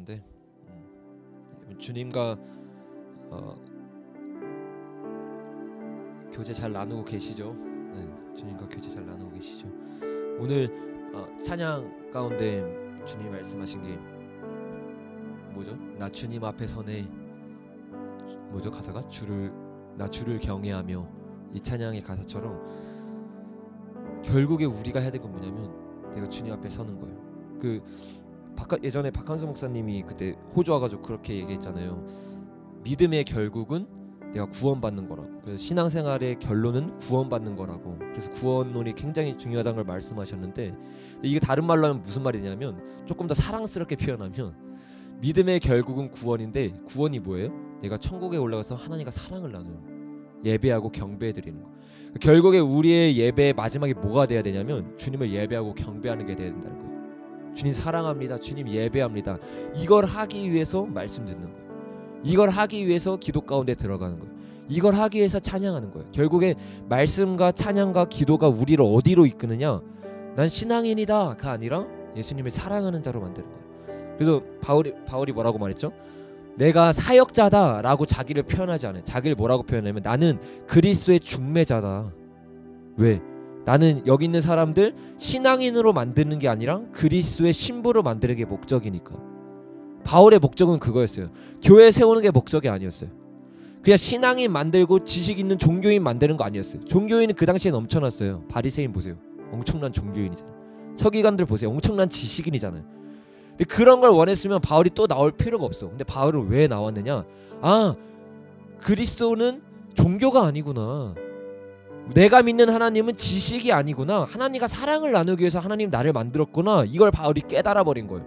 가운데 주님과 교제 잘 나누고 계시죠? 네, 주님과 교제 잘 나누고 계시죠? 오늘 찬양 가운데 주님이 말씀하신 게 뭐죠? 나 주님 앞에 서네. 뭐죠? 가사가 나 주를 경외하며. 이 찬양의 가사처럼 결국에 우리가 해야 될 건 뭐냐면 내가 주님 앞에 서는 거예요. 예전에 박한수 목사님이 그때 호주 와가지고 그렇게 얘기했잖아요. 믿음의 결국은 내가 구원받는 거라고. 그래서 신앙생활의 결론은 구원받는 거라고. 그래서 구원론이 굉장히 중요하다는 걸 말씀하셨는데, 이게 다른 말로 하면 무슨 말이냐면, 조금 더 사랑스럽게 표현하면 믿음의 결국은 구원인데, 구원이 뭐예요? 내가 천국에 올라가서 하나님과 사랑을 나누는, 예배하고 경배해드리는 거. 결국에 우리의 예배의 마지막에 뭐가 돼야 되냐면 주님을 예배하고 경배하는 게 돼야 된다는 거예요. 주님 사랑합니다. 주님 예배합니다. 이걸 하기 위해서 말씀 듣는 거예요. 이걸 하기 위해서 기도 가운데 들어가는 거예요. 이걸 하기 위해서 찬양하는 거예요. 결국에 말씀과 찬양과 기도가 우리를 어디로 이끄느냐, 난 신앙인이다가 아니라 예수님을 사랑하는 자로 만드는 거예요. 그래서 바울이 뭐라고 말했죠? 내가 사역자다라고 자기를 표현하지 않아요. 자기를 뭐라고 표현하냐면 나는 그리스도의 중매자다. 왜? 나는 여기 있는 사람들 신앙인으로 만드는 게 아니라 그리스도의 신부로 만드는 게 목적이니까. 바울의 목적은 그거였어요. 교회 세우는 게 목적이 아니었어요. 그냥 신앙인 만들고 지식 있는 종교인 만드는 거 아니었어요. 종교인은 그 당시에 넘쳐났어요. 바리새인 보세요. 엄청난 종교인이잖아요. 서기관들 보세요. 엄청난 지식인이잖아요. 근데 그런 걸 원했으면 바울이 또 나올 필요가 없어. 근데 바울은 왜 나왔느냐? 그리스도는 종교가 아니구나. 내가 믿는 하나님은 지식이 아니구나. 하나님과 사랑을 나누기 위해서 하나님 나를 만들었구나. 이걸 바울이 깨달아 버린 거예요.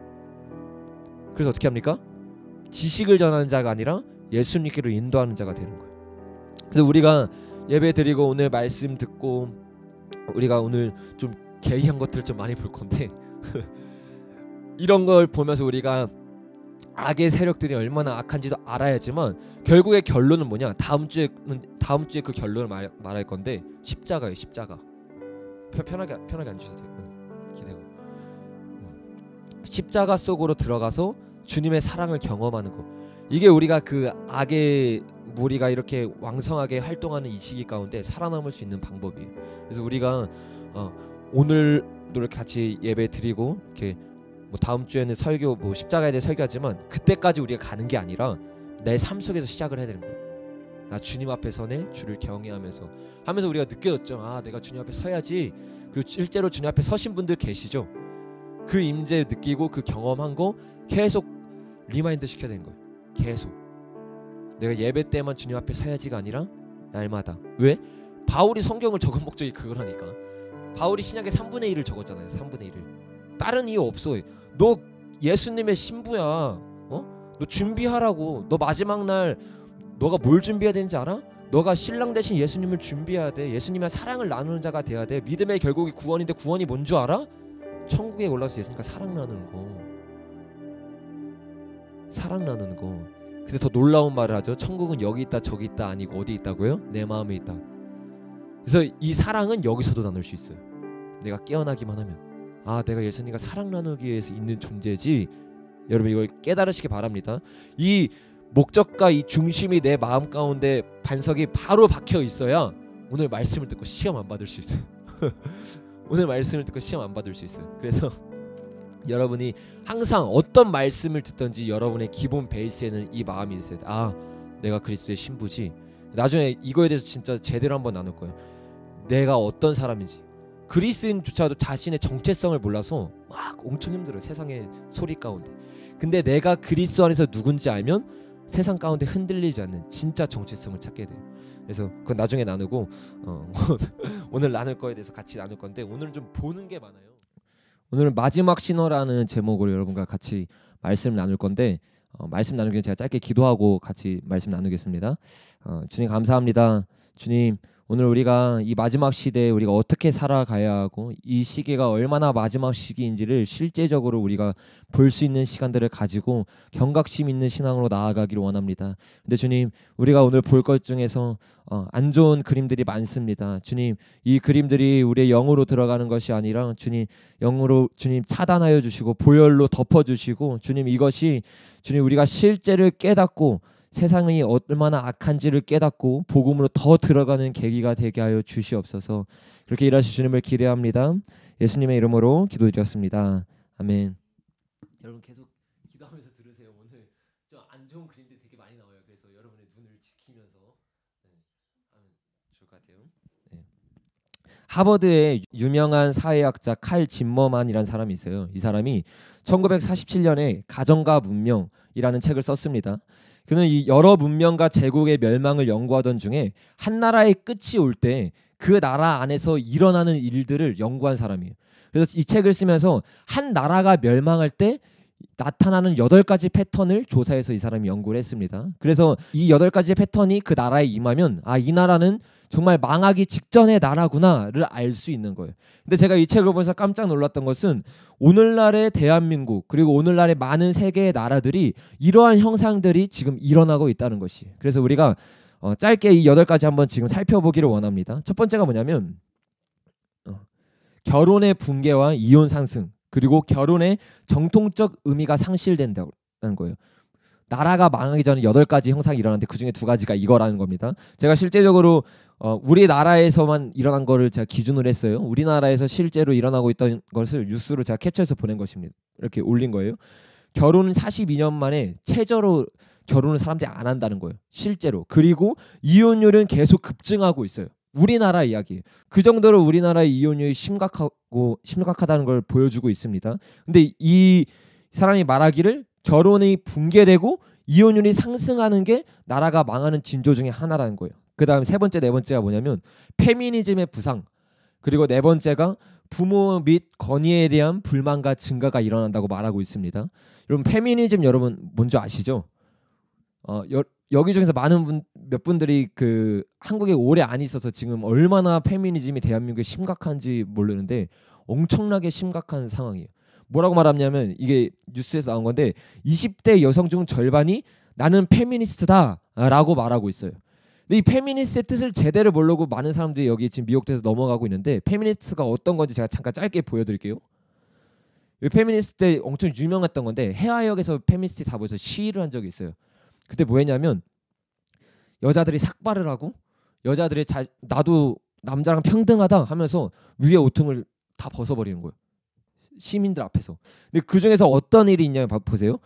그래서 어떻게 합니까? 지식을 전하는 자가 아니라 예수님께로 인도하는 자가 되는 거예요. 그래서 우리가 예배 드리고 오늘 말씀 듣고 우리가 오늘 좀 개의한 것들을 좀 많이 볼 건데 이런 걸 보면서 우리가 악의 세력들이 얼마나 악한지도 알아야지만 결국의 결론은 뭐냐? 다음 주에 그 결론을 말할 건데 십자가예요. 십자가. 편하게 앉으셔도 돼요. 기대고. 십자가 속으로 들어가서 주님의 사랑을 경험하는 거. 이게 우리가 그 악의 무리가 이렇게 왕성하게 활동하는 이 시기 가운데 살아남을 수 있는 방법이에요. 그래서 우리가 오늘도 같이 예배 드리고 이렇게 다음 주에는 설교 십자가에 대해 설교하지만 그때까지 우리가 가는 게 아니라 내 삶 속에서 시작을 해야 되는 거예요. 나 주님 앞에 서네. 주를 경외하면서 우리가 느껴졌죠. 내가 주님 앞에 서야지. 그리고 실제로 주님 앞에 서신 분들 계시죠. 그 임재 느끼고 그 경험한 거 계속 리마인드 시켜야 되는 거예요. 계속 내가 예배 때만 주님 앞에 서야지가 아니라 날마다. 왜? 바울이 성경을 적은 목적이 그거라니까. 바울이 신약의 3분의 1을 적었잖아요. 3분의 1을. 다른 이유 없어. 너 예수님의 신부야. 너 준비하라고. 너 마지막 날 너가 뭘 준비해야 되는지 알아? 너가 신랑 대신 예수님을 준비해야 돼. 예수님의 사랑을 나누는 자가 돼야 돼. 믿음의 결국이 구원인데 구원이 뭔 줄 알아? 천국에 올라서 예수님과 사랑 나누는 거. 사랑 나누는 거. 근데 더 놀라운 말을 하죠. 천국은 여기 있다 저기 있다 아니고 어디 있다고요? 내 마음에 있다. 그래서 이 사랑은 여기서도 나눌 수 있어요. 내가 깨어나기만 하면. 내가 예수님과 사랑 나누기 위해서 있는 존재지. 여러분 이걸 깨달으시기 바랍니다. 이 목적과 이 중심이 내 마음 가운데 반석이 바로 박혀 있어야 오늘 말씀을 듣고 시험 안 받을 수 있어요. 오늘 말씀을 듣고 시험 안 받을 수 있어요. 그래서 여러분이 항상 어떤 말씀을 듣든지 여러분의 기본 베이스에는 이 마음이 있어야 돼. 내가 그리스도의 신부지. 나중에 이거에 대해서 진짜 제대로 한번 나눌 거예요. 내가 어떤 사람인지. 그리스인조차도 자신의 정체성을 몰라서 막 엄청 힘들어요. 세상의 소리 가운데. 근데 내가 그리스도 안에서 누군지 알면 세상 가운데 흔들리지 않는 진짜 정체성을 찾게 돼요. 그래서 그건 나중에 나누고 오늘 나눌 거에 대해서 같이 나눌 건데 오늘은 좀 보는 게 많아요. 오늘은 마지막 신호라는 제목으로 여러분과 같이 말씀 나눌 건데 말씀 나누기 전에 제가 짧게 기도하고 같이 말씀 나누겠습니다. 주님 감사합니다. 주님 오늘 우리가 이 마지막 시대에 우리가 어떻게 살아가야 하고 이 시기가 얼마나 마지막 시기인지를 실제적으로 우리가 볼 수 있는 시간들을 가지고 경각심 있는 신앙으로 나아가기를 원합니다. 근데 주님, 우리가 오늘 볼 것 중에서 안 좋은 그림들이 많습니다. 주님, 이 그림들이 우리의 영으로 들어가는 것이 아니라 주님, 영으로 주님 차단하여 주시고 보혈로 덮어 주시고 주님, 이것이 주님 우리가 실제를 깨닫고 세상이 얼마나 악한지를 깨닫고 복음으로 더 들어가는 계기가 되게 하여 주시옵소서. 그렇게 일하실 주님을 기대합니다. 예수님의 이름으로 기도드렸습니다. 아멘. 여러분 계속 기도하면서 들으세요. 오늘 좀 안 좋은 그림들이 되게 많이 나와요. 그래서 여러분의 눈을 지키면서 하면 좋을 것 같아요. 네. 하버드의 유명한 사회학자 칼 짐머만이라는 사람이 있어요. 이 사람이 1947년에 가정과 문명이라는 책을 썼습니다. 그는 이 여러 문명과 제국의 멸망을 연구하던 중에 한 나라의 끝이 올 때 그 나라 안에서 일어나는 일들을 연구한 사람이에요. 그래서 이 책을 쓰면서 한 나라가 멸망할 때 나타나는 8가지 패턴을 조사해서 이 사람이 연구를 했습니다. 그래서 이 8가지 패턴이 그 나라에 임하면 이 나라는 정말 망하기 직전의 나라구나를 알 수 있는 거예요. 근데 제가 이 책을 보면서 깜짝 놀랐던 것은 오늘날의 대한민국 그리고 오늘날의 많은 세계의 나라들이 이러한 형상들이 지금 일어나고 있다는 것이. 그래서 우리가 짧게 이 8가지 한번 지금 살펴보기를 원합니다. 첫 번째가 뭐냐면 결혼의 붕괴와 이혼 상승, 그리고 결혼의 정통적 의미가 상실된다는 거예요. 나라가 망하기 전에 8가지 형상이 일어나는데 그중에 2가지가 이거라는 겁니다. 제가 실제적으로 우리나라에서만 일어난 거를 제가 기준으로 했어요. 우리나라에서 실제로 일어나고 있던 것을 뉴스로 제가 캡처해서 보낸 것입니다. 이렇게 올린 거예요. 결혼은 42년 만에 최저로 결혼을 사람들이 안 한다는 거예요. 실제로. 그리고 이혼율은 계속 급증하고 있어요. 우리나라 이야기. 그 정도로 우리나라의 이혼율이 심각하다는 걸 보여주고 있습니다. 근데 이 사람이 말하기를 결혼이 붕괴되고 이혼율이 상승하는 게 나라가 망하는 징조 중에 하나라는 거예요. 그 다음 세 번째, 네 번째가 뭐냐면 페미니즘의 부상, 그리고 네 번째가 부모 및 권위에 대한 불만과 증가가 일어난다고 말하고 있습니다. 여러분, 페미니즘 여러분 뭔지 아시죠? 여기 중에서 몇 분들이 그 한국에 오래 안 있어서 지금 얼마나 페미니즘이 대한민국에 심각한지 모르는데 엄청나게 심각한 상황이에요. 뭐라고 말하냐면 이게 뉴스에서 나온 건데 20대 여성 중 절반이 나는 페미니스트다라고 말하고 있어요. 근데 이 페미니스트의 뜻을 제대로 모르고 많은 사람들이 여기 지금 미혹돼서 넘어가고 있는데, 페미니스트가 어떤 건지 제가 잠깐 짧게 보여드릴게요. 이 페미니스트 때 엄청 유명했던 건데 해화역에서 페미니스트 다 모여서 시위를 한 적이 있어요. 그때 뭐 했냐면 여자들이 삭발을 하고 여자들이 나도 남자랑 평등하다 하면서 위에 옷통을 다 벗어버리는 거예요. 시민들 앞에서. 근데 그 중에서 어떤 일이 있냐면 보세요.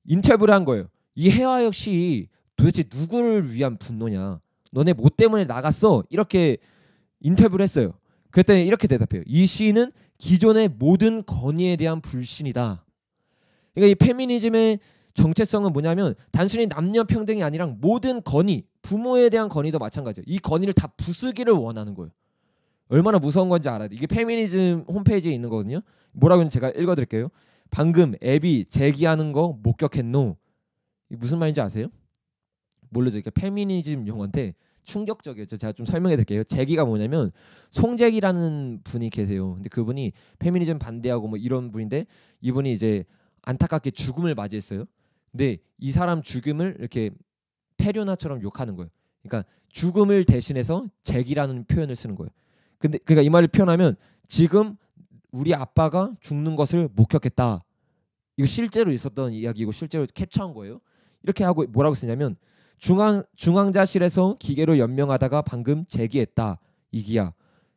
인터뷰를 한 거예요. 이 해화역 시위 도대체 누구를 위한 분노냐? 너네 뭐 때문에 나갔어? 이렇게 인터뷰를 했어요. 그랬더니 이렇게 대답해요. 이 시위는 기존의 모든 권위에 대한 불신이다. 그러니까 이 페미니즘의 정체성은 뭐냐면 단순히 남녀 평등이 아니라 모든 권위, 부모에 대한 권위도 마찬가지예요. 이 권위를 다 부수기를 원하는 거예요. 얼마나 무서운 건지 알아요. 이게 페미니즘 홈페이지에 있는 거거든요. 뭐라고 했는지 제가 읽어드릴게요. 방금 애비 제기하는 거 목격했노. 이게 무슨 말인지 아세요? 모르죠. 이게 페미니즘 용어인데 충격적이었죠. 제가 좀 설명해 드릴게요. 제기가 뭐냐면 송재기라는 분이 계세요. 근데 그분이 페미니즘 반대하고 뭐 이런 분인데 이분이 이제 안타깝게 죽음을 맞이했어요. 근데 이 사람 죽음을 이렇게 페류나처럼 욕하는 거예요. 그러니까 죽음을 대신해서 제기라는 표현을 쓰는 거예요. 근데 그러니까 이 말을 표현하면 지금 우리 아빠가 죽는 것을 목격했다. 이거 실제로 있었던 이야기고 실제로 캡처한 거예요. 이렇게 하고 뭐라고 쓰냐면 중앙자실에서 기계로 연명하다가 방금 제기했다. 이기야.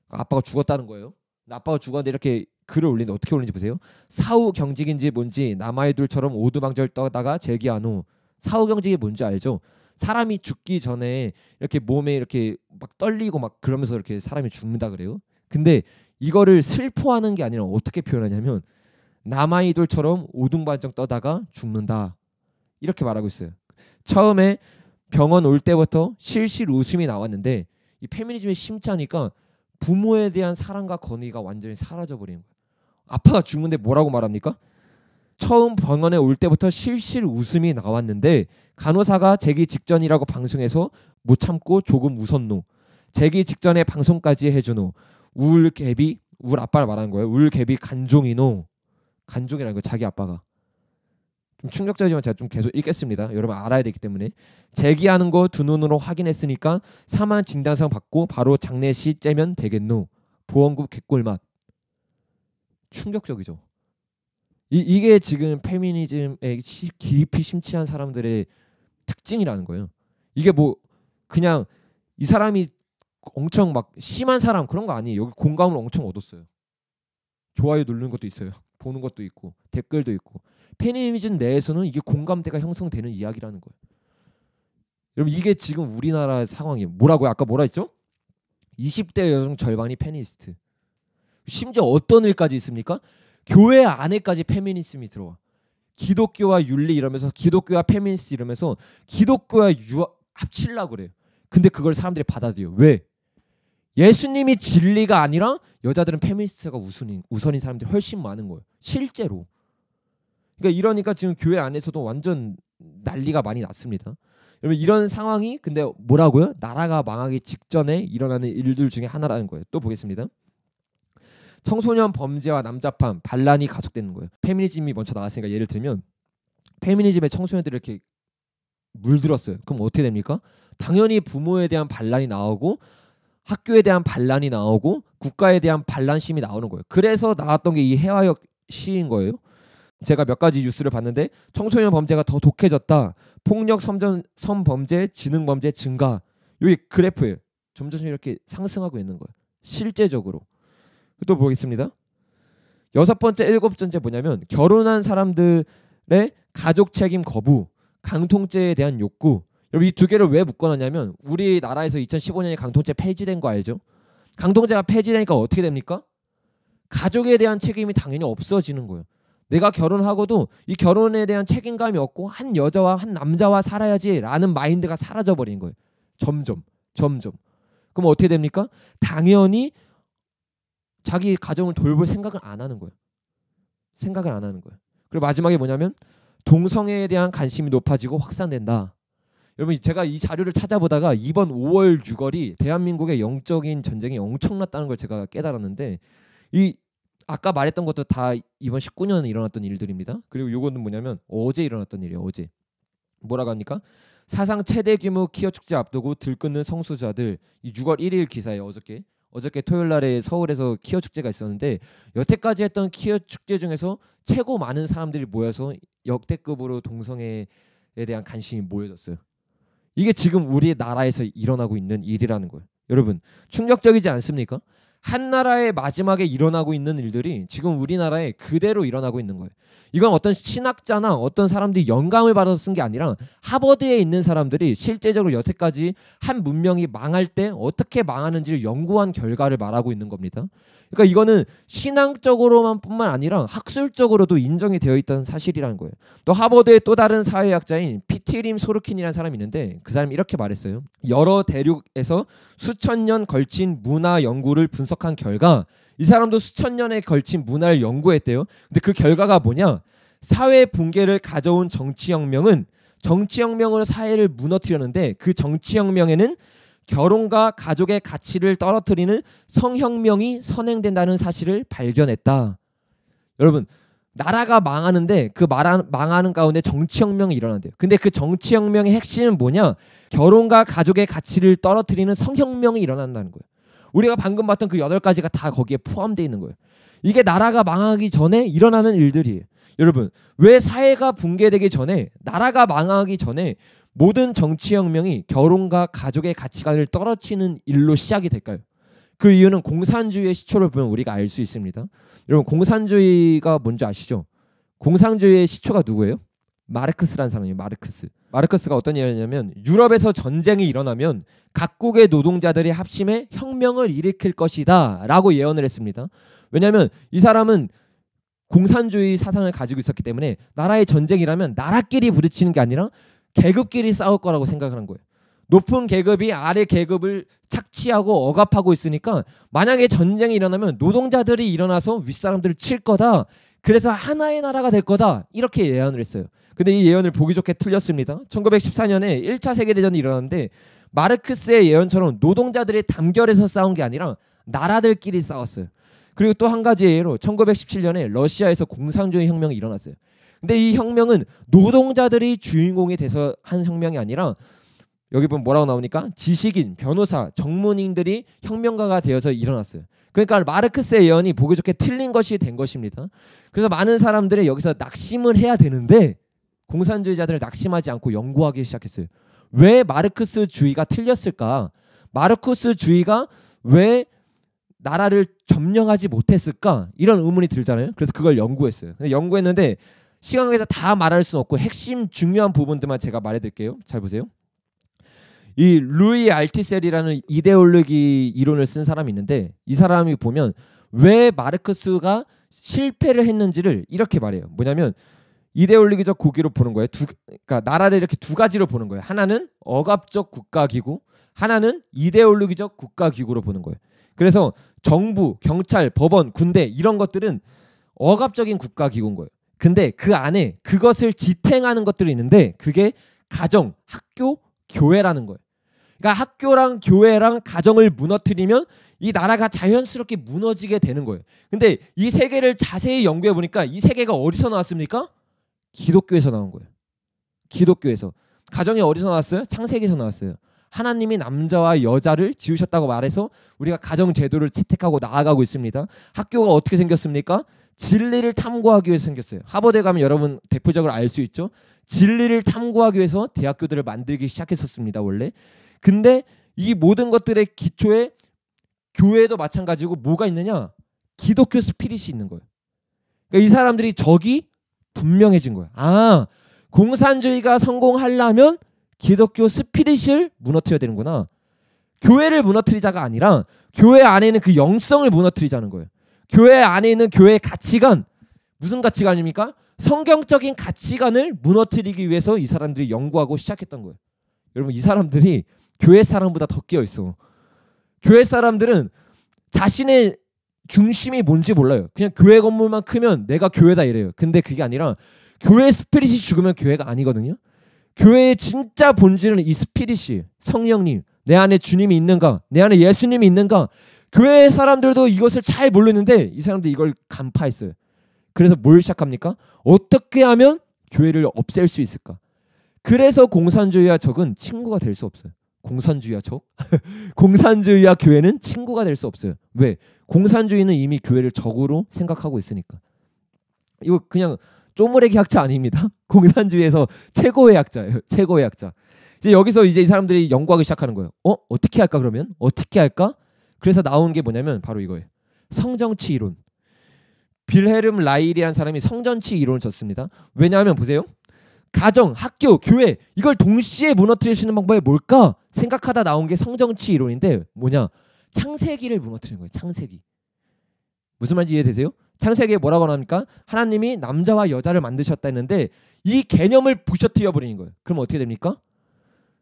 아빠가 죽었다는 거예요. 아빠가 죽었는데 이렇게 글을 올리는데 어떻게 올리는지 보세요. 사후 경직인지 뭔지 남아이돌처럼 오두방절 떠다가 제기하노. 사후 경직이 뭔지 알죠? 사람이 죽기 전에 이렇게 몸에 이렇게 막 떨리고 막 그러면서 이렇게 사람이 죽는다 그래요. 근데 이거를 슬퍼하는 게 아니라 어떻게 표현하냐면 남아이돌처럼 오둥반정 떠다가 죽는다. 이렇게 말하고 있어요. 처음에 병원 올 때부터 실실 웃음이 나왔는데 이 페미니즘에 심취하니까 부모에 대한 사랑과 권위가 완전히 사라져버리는 거예요. 아빠가 죽는데 뭐라고 말합니까? 처음 병원에 올 때부터 실실 웃음이 나왔는데 간호사가 제기 직전이라고 방송해서 못 참고 조금 웃었노. 재기 직전에 방송까지 해주노. 울개비 울 아빠를 말하는 거예요. 울개비 간종이노. 간종이라는 거 자기 아빠가. 좀 충격적이지만 제가 좀 계속 읽겠습니다. 여러분 알아야 되기 때문에. 재기하는 거 두 눈으로 확인했으니까 사망 진단서 받고 바로 장례시 째면 되겠노. 보험금 개꿀맛. 충격적이죠. 이게 지금 페미니즘에 깊이 심취한 사람들의 특징이라는 거예요. 이게 뭐 그냥 이 사람이 엄청 막 심한 사람 그런 거 아니에요. 여기 공감을 엄청 얻었어요. 좋아요 누르는 것도 있어요. 보는 것도 있고 댓글도 있고. 페미니즘 내에서는 이게 공감대가 형성되는 이야기라는 거예요. 여러분 이게 지금 우리나라 상황이에요. 뭐라고요? 아까 뭐라 했죠? 20대 여성 절반이 페미니스트. 심지어 어떤 일까지 있습니까? 교회 안에까지 페미니즘이 들어와. 기독교와 윤리 이러면서 기독교와 페미니스트 이러면서 기독교와 합치려고 그래요. 근데 그걸 사람들이 받아들여요. 왜? 예수님이 진리가 아니라 여자들은 페미니스트가 우선인 사람들이 훨씬 많은 거예요. 실제로. 그러니까 이러니까 지금 교회 안에서도 완전 난리가 많이 났습니다. 여러분 이런 상황이 근데 뭐라고요? 나라가 망하기 직전에 일어나는 일들 중에 하나라는 거예요. 또 보겠습니다. 청소년 범죄와 남자판 반란이 가속되는 거예요. 페미니즘이 먼저 나왔으니까 예를 들면 페미니즘에 청소년들이 이렇게 물들었어요. 그럼 어떻게 됩니까? 당연히 부모에 대한 반란이 나오고 학교에 대한 반란이 나오고 국가에 대한 반란심이 나오는 거예요. 그래서 나왔던 게 이 해화역 시인 거예요. 제가 몇 가지 뉴스를 봤는데 청소년 범죄가 더 독해졌다. 폭력, 성범죄, 지능범죄 증가. 여기 그래프예요. 점점 이렇게 상승하고 있는 거예요. 실제적으로. 또 보겠습니다. 6번째, 7번째 뭐냐면 결혼한 사람들의 가족 책임 거부, 강통죄에 대한 욕구. 여러분 이 두 개를 왜 묶어놨냐면 우리나라에서 2015년에 강통죄 폐지된 거 알죠? 강통죄가 폐지되니까 어떻게 됩니까? 가족에 대한 책임이 당연히 없어지는 거예요. 내가 결혼하고도 이 결혼에 대한 책임감이 없고 한 여자와 한 남자와 살아야지라는 마인드가 사라져버린 거예요. 점점. 그럼 어떻게 됩니까? 당연히 자기 가정을 돌볼 생각을 안 하는 거예요. 그리고 마지막에 뭐냐면 동성애에 대한 관심이 높아지고 확산된다. 여러분 제가 이 자료를 찾아보다가 이번 5월 6월이 대한민국의 영적인 전쟁이 엄청났다는 걸 제가 깨달았는데 이 아까 말했던 것도 다 이번 19년에 일어났던 일들입니다. 그리고 요거는 뭐냐면 어제 일어났던 일이에요. 어제. 뭐라고 합니까? 사상 최대 규모 퀴어 축제 앞두고 들끓는 성수자들. 이 6월 1일 기사예요. 어저께 토요일 날에 서울에서 퀴어 축제가 있었는데 여태까지 했던 퀴어 축제 중에서 최고 많은 사람들이 모여서 역대급으로 동성애에 대한 관심이 모여졌어요. 이게 지금 우리나라에서 일어나고 있는 일이라는 거예요. 여러분 충격적이지 않습니까? 한 나라의 마지막에 일어나고 있는 일들이 지금 우리나라에 그대로 일어나고 있는 거예요. 이건 어떤 신학자나 어떤 사람들이 영감을 받아서 쓴 게 아니라 하버드에 있는 사람들이 실제적으로 여태까지 한 문명이 망할 때 어떻게 망하는지를 연구한 결과를 말하고 있는 겁니다. 그러니까 이거는 신앙적으로만 뿐만 아니라 학술적으로도 인정이 되어 있다는 사실이라는 거예요. 또 하버드의 또 다른 사회학자인 피티림 소르킨이라는 사람이 있는데 그 사람이 이렇게 말했어요. 여러 대륙에서 수천 년 걸친 문화 연구를 분석한 결과 이 사람도 수천 년에 걸친 문화를 연구했대요. 근데 그 결과가 뭐냐? 사회 붕괴를 가져온 정치혁명은 정치혁명으로 사회를 무너뜨렸는데 그 정치혁명에는 결혼과 가족의 가치를 떨어뜨리는 성혁명이 선행된다는 사실을 발견했다. 여러분 나라가 망하는데 그 망하는 가운데 정치혁명이 일어난대요. 근데 그 정치혁명의 핵심은 뭐냐? 결혼과 가족의 가치를 떨어뜨리는 성혁명이 일어난다는 거예요. 우리가 방금 봤던 그 8가지가 다 거기에 포함되어 있는 거예요. 이게 나라가 망하기 전에 일어나는 일들이에요. 여러분 왜 사회가 붕괴되기 전에 나라가 망하기 전에 모든 정치혁명이 결혼과 가족의 가치관을 떨어뜨리는 일로 시작이 될까요? 그 이유는 공산주의의 시초를 보면 우리가 알 수 있습니다. 여러분 공산주의가 뭔지 아시죠? 공산주의의 시초가 누구예요? 마르크스라는 사람이에요. 마르크스가 어떤 얘기를 하냐면 유럽에서 전쟁이 일어나면 각국의 노동자들이 합심해 혁명을 일으킬 것이다 라고 예언을 했습니다. 왜냐하면 이 사람은 공산주의 사상을 가지고 있었기 때문에 나라의 전쟁이라면 나라끼리 부딪히는 게 아니라 계급끼리 싸울 거라고 생각하는 거예요. 높은 계급이 아래 계급을 착취하고 억압하고 있으니까 만약에 전쟁이 일어나면 노동자들이 일어나서 윗사람들을 칠 거다. 그래서 하나의 나라가 될 거다. 이렇게 예언을 했어요. 근데 이 예언을 보기 좋게 틀렸습니다. 1914년에 1차 세계대전이 일어났는데 마르크스의 예언처럼 노동자들의 단결에서 싸운 게 아니라 나라들끼리 싸웠어요. 그리고 또 한 가지 예로 1917년에 러시아에서 공산주의 혁명이 일어났어요. 근데 이 혁명은 노동자들이 주인공이 돼서 한 혁명이 아니라 여기 보면 뭐라고 나오니까 지식인, 변호사, 정문인들이 혁명가가 되어서 일어났어요. 그러니까 마르크스의 예언이 보기 좋게 틀린 것이 된 것입니다. 그래서 많은 사람들이 여기서 낙심을 해야 되는데 공산주의자들을 낙심하지 않고 연구하기 시작했어요. 왜 마르크스주의가 틀렸을까? 마르크스주의가 왜 나라를 점령하지 못했을까? 이런 의문이 들잖아요. 그래서 그걸 연구했어요. 연구했는데 시간 관계에서 다 말할 수는 없고 핵심 중요한 부분들만 제가 말해드릴게요. 잘 보세요. 이 루이 알티셀이라는 이데올로기 이론을 쓴 사람이 있는데 이 사람이 보면 왜 마르크스가 실패를 했는지를 이렇게 말해요. 뭐냐면 이데올로기적 고기로 보는 거예요. 그러니까 나라를 이렇게 두 가지로 보는 거예요. 하나는 억압적 국가기구, 하나는 이데올로기적 국가기구로 보는 거예요. 그래서 정부, 경찰, 법원, 군대 이런 것들은 억압적인 국가기구인 거예요. 근데 그 안에 그것을 지탱하는 것들이 있는데 그게 가정, 학교, 교회라는 거예요. 그러니까 학교랑 교회랑 가정을 무너뜨리면 이 나라가 자연스럽게 무너지게 되는 거예요. 근데 이 세 개를 자세히 연구해 보니까 이 세 개가 어디서 나왔습니까? 기독교에서 나온 거예요. 기독교에서. 가정이 어디서 나왔어요? 창세기에서 나왔어요. 하나님이 남자와 여자를 지으셨다고 말해서 우리가 가정 제도를 채택하고 나아가고 있습니다. 학교가 어떻게 생겼습니까? 진리를 탐구하기 위해서 생겼어요. 하버드에 가면 여러분 대표적으로 알 수 있죠. 진리를 탐구하기 위해서 대학교들을 만들기 시작했었습니다. 원래. 근데 이 모든 것들의 기초에 교회도 마찬가지고 뭐가 있느냐? 기독교 스피릿이 있는 거예요. 그러니까 이 사람들이 적이 분명해진 거예요. 아, 공산주의가 성공하려면 기독교 스피릿을 무너뜨려야 되는구나. 교회를 무너뜨리자가 아니라 교회 안에 있는 그 영성을 무너뜨리자는 거예요. 교회 안에 있는 교회의 가치관, 무슨 가치관입니까? 성경적인 가치관을 무너뜨리기 위해서 이 사람들이 연구하고 시작했던 거예요. 여러분 이 사람들이 교회 사람보다 더 깨어 있어. 교회 사람들은 자신의 중심이 뭔지 몰라요. 그냥 교회 건물만 크면 내가 교회다 이래요. 근데 그게 아니라 교회 스피릿이 죽으면 교회가 아니거든요. 교회의 진짜 본질은 이 스피릿이 성령님, 내 안에 주님이 있는가? 내 안에 예수님이 있는가? 교회 사람들도 이것을 잘 모르는데 이 사람들이 이걸 간파했어요. 그래서 뭘 시작합니까? 어떻게 하면 교회를 없앨 수 있을까? 그래서 공산주의와 적은 친구가 될 수 없어요. 공산주의와 적? 공산주의와 교회는 친구가 될 수 없어요. 왜? 공산주의는 이미 교회를 적으로 생각하고 있으니까. 이거 그냥 쪼무레기 학자 아닙니다. 공산주의에서 최고의 학자예요. 최고의 학자. 이제 여기서 이제 이 사람들이 연구하기 시작하는 거예요. 어떻게 할까 그러면? 어떻게 할까? 그래서 나온 게 뭐냐면 바로 이거예요. 성정치 이론. 빌헤름 라일이라는 사람이 성정치 이론을 줬습니다. 왜냐하면 보세요. 가정, 학교, 교회 이걸 동시에 무너뜨릴 수 있는 방법이 뭘까? 생각하다 나온 게 성정치 이론인데 뭐냐? 창세기를 무너뜨리는 거예요. 창세기. 무슨 말인지 이해되세요? 창세기에 뭐라고 나옵니까? 하나님이 남자와 여자를 만드셨다 했는데 이 개념을 부셔뜨려 버리는 거예요. 그럼 어떻게 됩니까?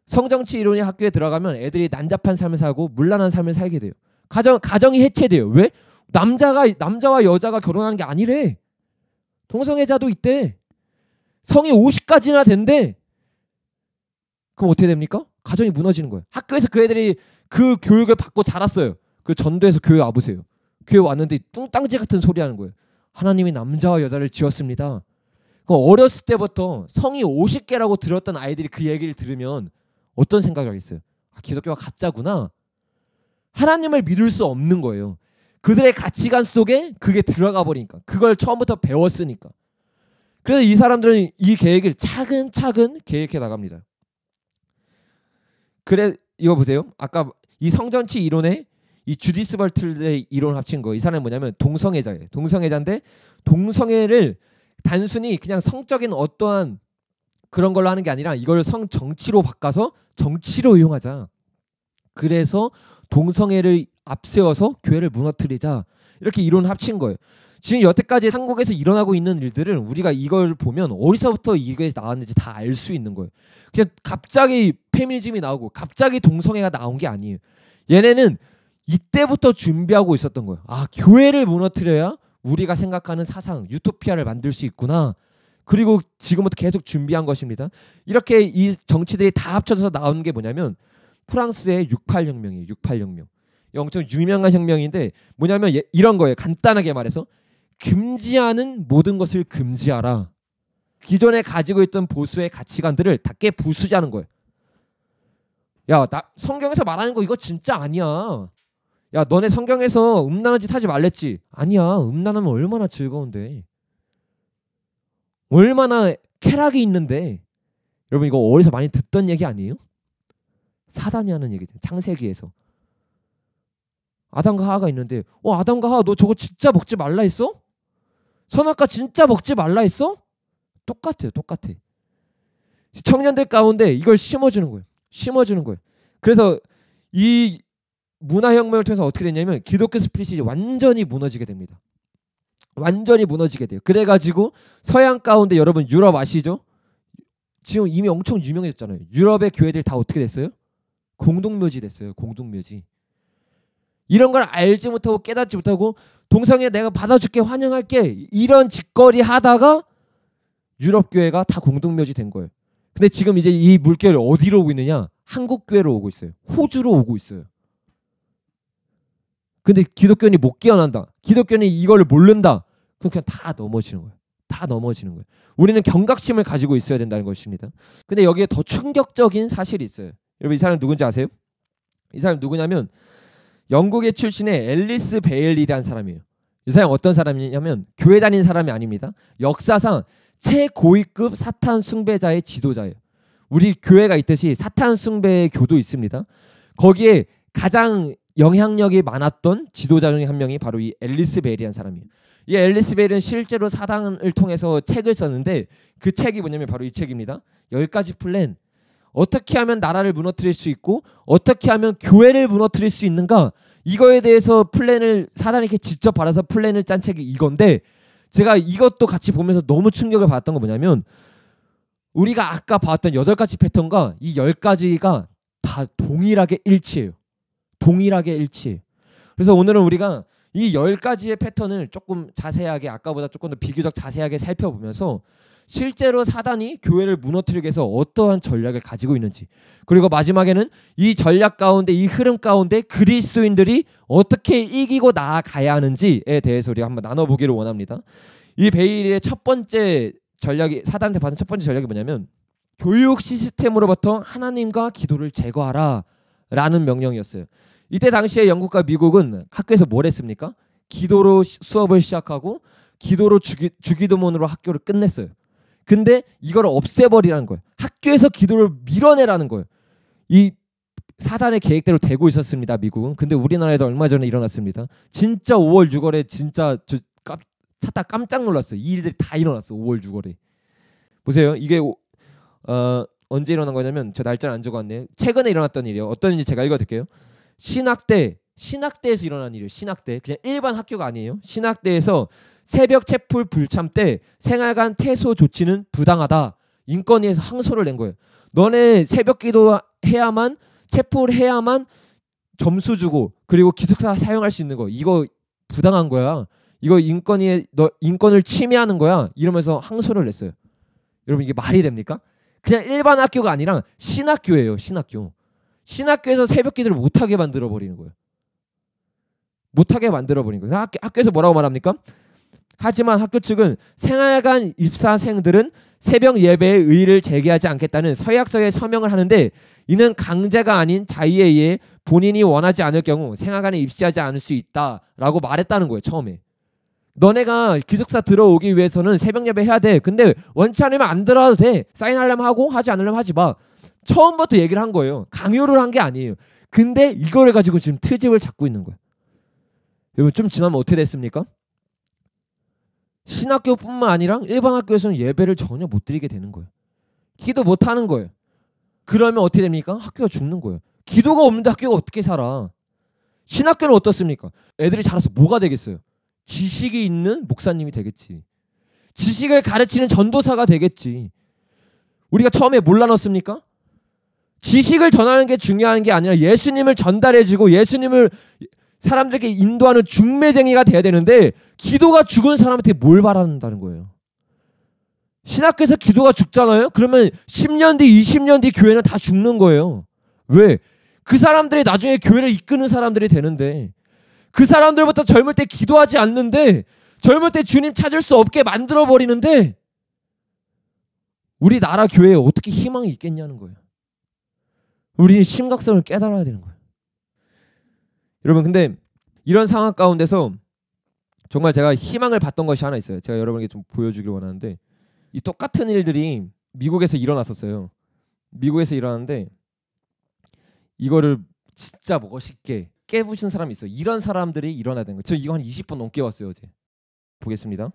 성정치 이론이 학교에 들어가면 애들이 난잡한 삶을 살고 문란한 삶을 살게 돼요. 가정이 해체돼요. 왜? 남자와 여자가 결혼하는 게 아니래. 동성애자도 있대. 성이 50까지나 된대. 그럼 어떻게 됩니까? 가정이 무너지는 거예요. 학교에서 그 애들이 그 교육을 받고 자랐어요. 그 전도에서 교회 와보세요. 교회 왔는데 뚱땅지 같은 소리 하는 거예요. 하나님이 남자와 여자를 지었습니다. 그럼 어렸을 때부터 성이 50개라고 들었던 아이들이 그 얘기를 들으면 어떤 생각을 하겠어요? 아, 기독교가 가짜구나. 하나님을 믿을 수 없는 거예요. 그들의 가치관 속에 그게 들어가 버리니까. 그걸 처음부터 배웠으니까. 그래서 이 사람들은 이 계획을 차근차근 계획해 나갑니다. 그래 이거 보세요. 아까 이 성전치 이론에 이 주디스 벌틀의 이론을 합친 거. 이 사람은 뭐냐면 동성애자예요. 동성애자인데 동성애를 단순히 그냥 성적인 어떠한 그런 걸로 하는 게 아니라 이걸 성정치로 바꿔서 정치로 이용하자. 그래서 동성애를 앞세워서 교회를 무너뜨리자. 이렇게 이론을 합친 거예요. 지금 여태까지 한국에서 일어나고 있는 일들은 우리가 이걸 보면 어디서부터 이게 나왔는지 다 알 수 있는 거예요. 그냥 갑자기 페미니즘이 나오고 갑자기 동성애가 나온 게 아니에요. 얘네는 이때부터 준비하고 있었던 거예요. 아, 교회를 무너뜨려야 우리가 생각하는 사상, 유토피아를 만들 수 있구나. 그리고 지금부터 계속 준비한 것입니다. 이렇게 이 정치들이 다 합쳐져서 나온 게 뭐냐면 프랑스의 68혁명이에요. 68혁명. 엄청 유명한 혁명인데 뭐냐면 이런 거예요. 간단하게 말해서 금지하는 모든 것을 금지하라. 기존에 가지고 있던 보수의 가치관들을 다 깨부수자는 거예요. 야, 나 성경에서 말하는 거 이거 진짜 아니야. 야, 너네 성경에서 음란한 짓 하지 말랬지. 아니야. 음란하면 얼마나 즐거운데. 얼마나 쾌락이 있는데. 여러분 이거 어디서 많이 듣던 얘기 아니에요? 사단이 하는 얘기죠. 창세기에서. 아담과 하와가 있는데 아담과 하와 너 저거 진짜 먹지 말라 했어? 선악과 진짜 먹지 말라 했어? 똑같아요. 똑같아. 청년들 가운데 이걸 심어주는 거예요. 심어주는 거예요. 그래서 이 문화혁명을 통해서 어떻게 됐냐면 기독교 스피릿이 완전히 무너지게 됩니다. 완전히 무너지게 돼요. 그래가지고 서양 가운데 여러분 유럽 아시죠? 지금 이미 엄청 유명해졌잖아요. 유럽의 교회들 다 어떻게 됐어요? 공동묘지 됐어요. 공동묘지. 이런 걸 알지 못하고 깨닫지 못하고 동성애 내가 받아줄게 환영할게 이런 짓거리 하다가 유럽 교회가 다 공동묘지 된 거예요. 근데 지금 이제 이 물결이 어디로 오고 있느냐? 한국 교회로 오고 있어요. 호주로 오고 있어요. 근데 기독교인이 못 깨어난다. 기독교인이 이걸 모른다. 그럼 그냥 다 넘어지는 거예요. 다 넘어지는 거예요. 우리는 경각심을 가지고 있어야 된다는 것입니다. 근데 여기에 더 충격적인 사실이 있어요. 여러분 이 사람 누군지 아세요? 이 사람 누구냐면 영국의 출신의 앨리스 베일리라는 사람이에요. 이 사람 어떤 사람이냐면 교회 다니는 사람이 아닙니다. 역사상 최고위급 사탄 숭배자의 지도자예요. 우리 교회가 있듯이 사탄 숭배의 교도 있습니다. 거기에 가장 영향력이 많았던 지도자 중에 한 명이 바로 이 앨리스 베일이라는 사람이에요. 이 앨리스 베일은 실제로 사단을 통해서 책을 썼는데 그 책이 뭐냐면 바로 이 책입니다. 10가지 플랜. 어떻게 하면 나라를 무너뜨릴 수 있고 어떻게 하면 교회를 무너뜨릴 수 있는가 이거에 대해서 플랜을 사단에게 직접 받아서 플랜을 짠 책이 이건데 제가 이것도 같이 보면서 너무 충격을 받았던 건 뭐냐면 우리가 아까 봤던 8가지 패턴과 이 10가지가 다 동일하게 일치해요. 동일하게 일치해요. 그래서 오늘은 우리가 이 10가지의 패턴을 조금 자세하게 아까보다 조금 더 비교적 자세하게 살펴보면서 실제로 사단이 교회를 무너뜨리기 위해서 어떠한 전략을 가지고 있는지 그리고 마지막에는 이 전략 가운데 이 흐름 가운데 그리스도인들이 어떻게 이기고 나아가야 하는지에 대해서 우리가 한번 나눠보기를 원합니다. 이 베일의 첫 번째 전략이 사단한테 받은 첫 번째 전략이 뭐냐면 교육 시스템으로부터 하나님과 기도를 제거하라 라는 명령이었어요. 이때 당시에 영국과 미국은 학교에서 뭘 했습니까? 기도로 수업을 시작하고 기도로 주기도문으로 학교를 끝냈어요. 근데 이걸 없애버리라는 거예요. 학교에서 기도를 밀어내라는 거예요. 이 사단의 계획대로 되고 있었습니다. 미국은. 근데 우리나라에도 얼마 전에 일어났습니다. 진짜 5월 6월에 진짜 찾다 깜짝 놀랐어요. 이 일들이 다 일어났어. 5월 6월에. 보세요. 이게 언제 일어난 거냐면 저 날짜를 안 적어왔네요. 최근에 일어났던 일이에요. 어떤 일인지 제가 읽어드릴게요. 신학대에서 일어난 일이에요. 신학대. 그냥 일반 학교가 아니에요. 신학대에서 새벽 채플 불참 때 생활관 퇴소 조치는 부당하다. 인권위에서 항소를 낸 거예요. 너네 새벽 기도 해야만 채플 해야만 점수 주고 그리고 기숙사 사용할 수 있는 거 이거 부당한 거야. 이거 인권위에 너 인권을 침해하는 거야. 이러면서 항소를 냈어요. 여러분 이게 말이 됩니까? 그냥 일반 학교가 아니라 신학교예요. 신학교. 신학교에서 새벽 기도를 못하게 만들어 버리는 거예요. 못하게 만들어 버리는 거예요. 학교에서 뭐라고 말합니까? 하지만 학교 측은 생활관 입사생들은 새벽 예배에 의의를 제기하지 않겠다는 서약서에 서명을 하는데 이는 강제가 아닌 자의에 의해 본인이 원하지 않을 경우 생활관에 입시하지 않을 수 있다라고 말했다는 거예요. 처음에. 너네가 기숙사 들어오기 위해서는 새벽 예배 해야 돼. 근데 원치 않으면 안 들어와도 돼. 사인하려면 하고 하지 않으려면 하지 마. 처음부터 얘기를 한 거예요. 강요를 한 게 아니에요. 근데 이거를 가지고 지금 트집을 잡고 있는 거예요. 여러분 좀 지나면 어떻게 됐습니까? 신학교뿐만 아니라 일반 학교에서는 예배를 전혀 못 드리게 되는 거예요. 기도 못 하는 거예요. 그러면 어떻게 됩니까? 학교가 죽는 거예요. 기도가 없는데 학교가 어떻게 살아? 신학교는 어떻습니까? 애들이 자라서 뭐가 되겠어요? 지식이 있는 목사님이 되겠지. 지식을 가르치는 전도사가 되겠지. 우리가 처음에 몰라 넣었습니까? 지식을 전하는 게 중요한 게 아니라 예수님을 전달해주고 예수님을 사람들에게 인도하는 중매쟁이가 돼야 되는데 기도가 죽은 사람한테 뭘 바란다는 거예요. 신학교에서 기도가 죽잖아요. 그러면 10년 뒤 20년 뒤 교회는 다 죽는 거예요. 왜? 그 사람들이 나중에 교회를 이끄는 사람들이 되는데, 그 사람들부터 젊을 때 기도하지 않는데 젊을 때 주님 찾을 수 없게 만들어버리는데 우리나라 교회에 어떻게 희망이 있겠냐는 거예요. 우리는 심각성을 깨달아야 되는 거예요. 여러분, 근데 이런 상황 가운데서 정말 제가 희망을 봤던 것이 하나 있어요. 제가 여러분에게 좀 보여주길 원하는데, 이 똑같은 일들이 미국에서 일어났었어요. 미국에서 일어났는데 이거를 진짜 멋있게 깨부신 사람이 있어요. 이런 사람들이 일어나야 되는 거예요. 저 이거 한 20번 넘게 왔어요 어제. 보겠습니다.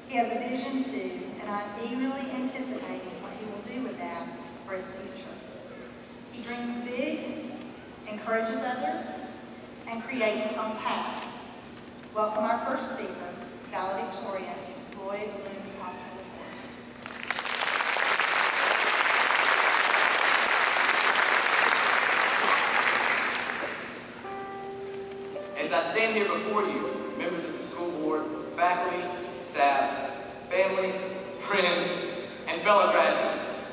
He has a vision too, and I'm eagerly anticipating what he will do with that for his future. He dreams big, encourages others, and creates his own path. Welcome our first speaker, valedictorian, Lloyd Bloom High. As I stand here before you, members of the school board, faculty, staff, family, friends, and fellow graduates,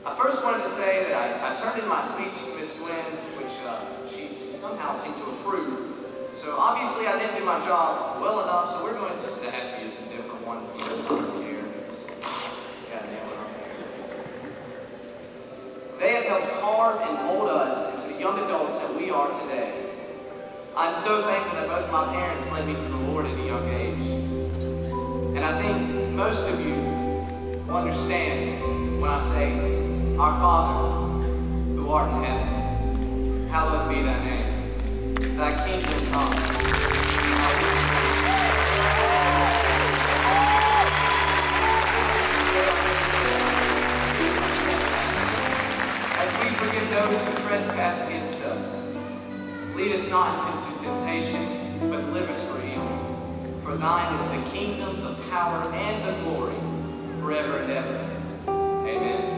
I first wanted to say that I turned in my speech to Miss Gwen, which she somehow seemed to approve. So obviously I didn't do my job well enough, so we're going to staff use a different one here. They have helped carve and mold us into the young adults that we are today. I'm so thankful that both my parents led me to the Lord at a young age. And I think most of you will understand when I say, Our Father, who art in heaven, hallowed be thy name. Thy kingdom come. As we forgive those who trespass against us, lead us not into temptation, but deliver us from evil. For thine is the kingdom, the power, and the glory, forever and ever. Amen.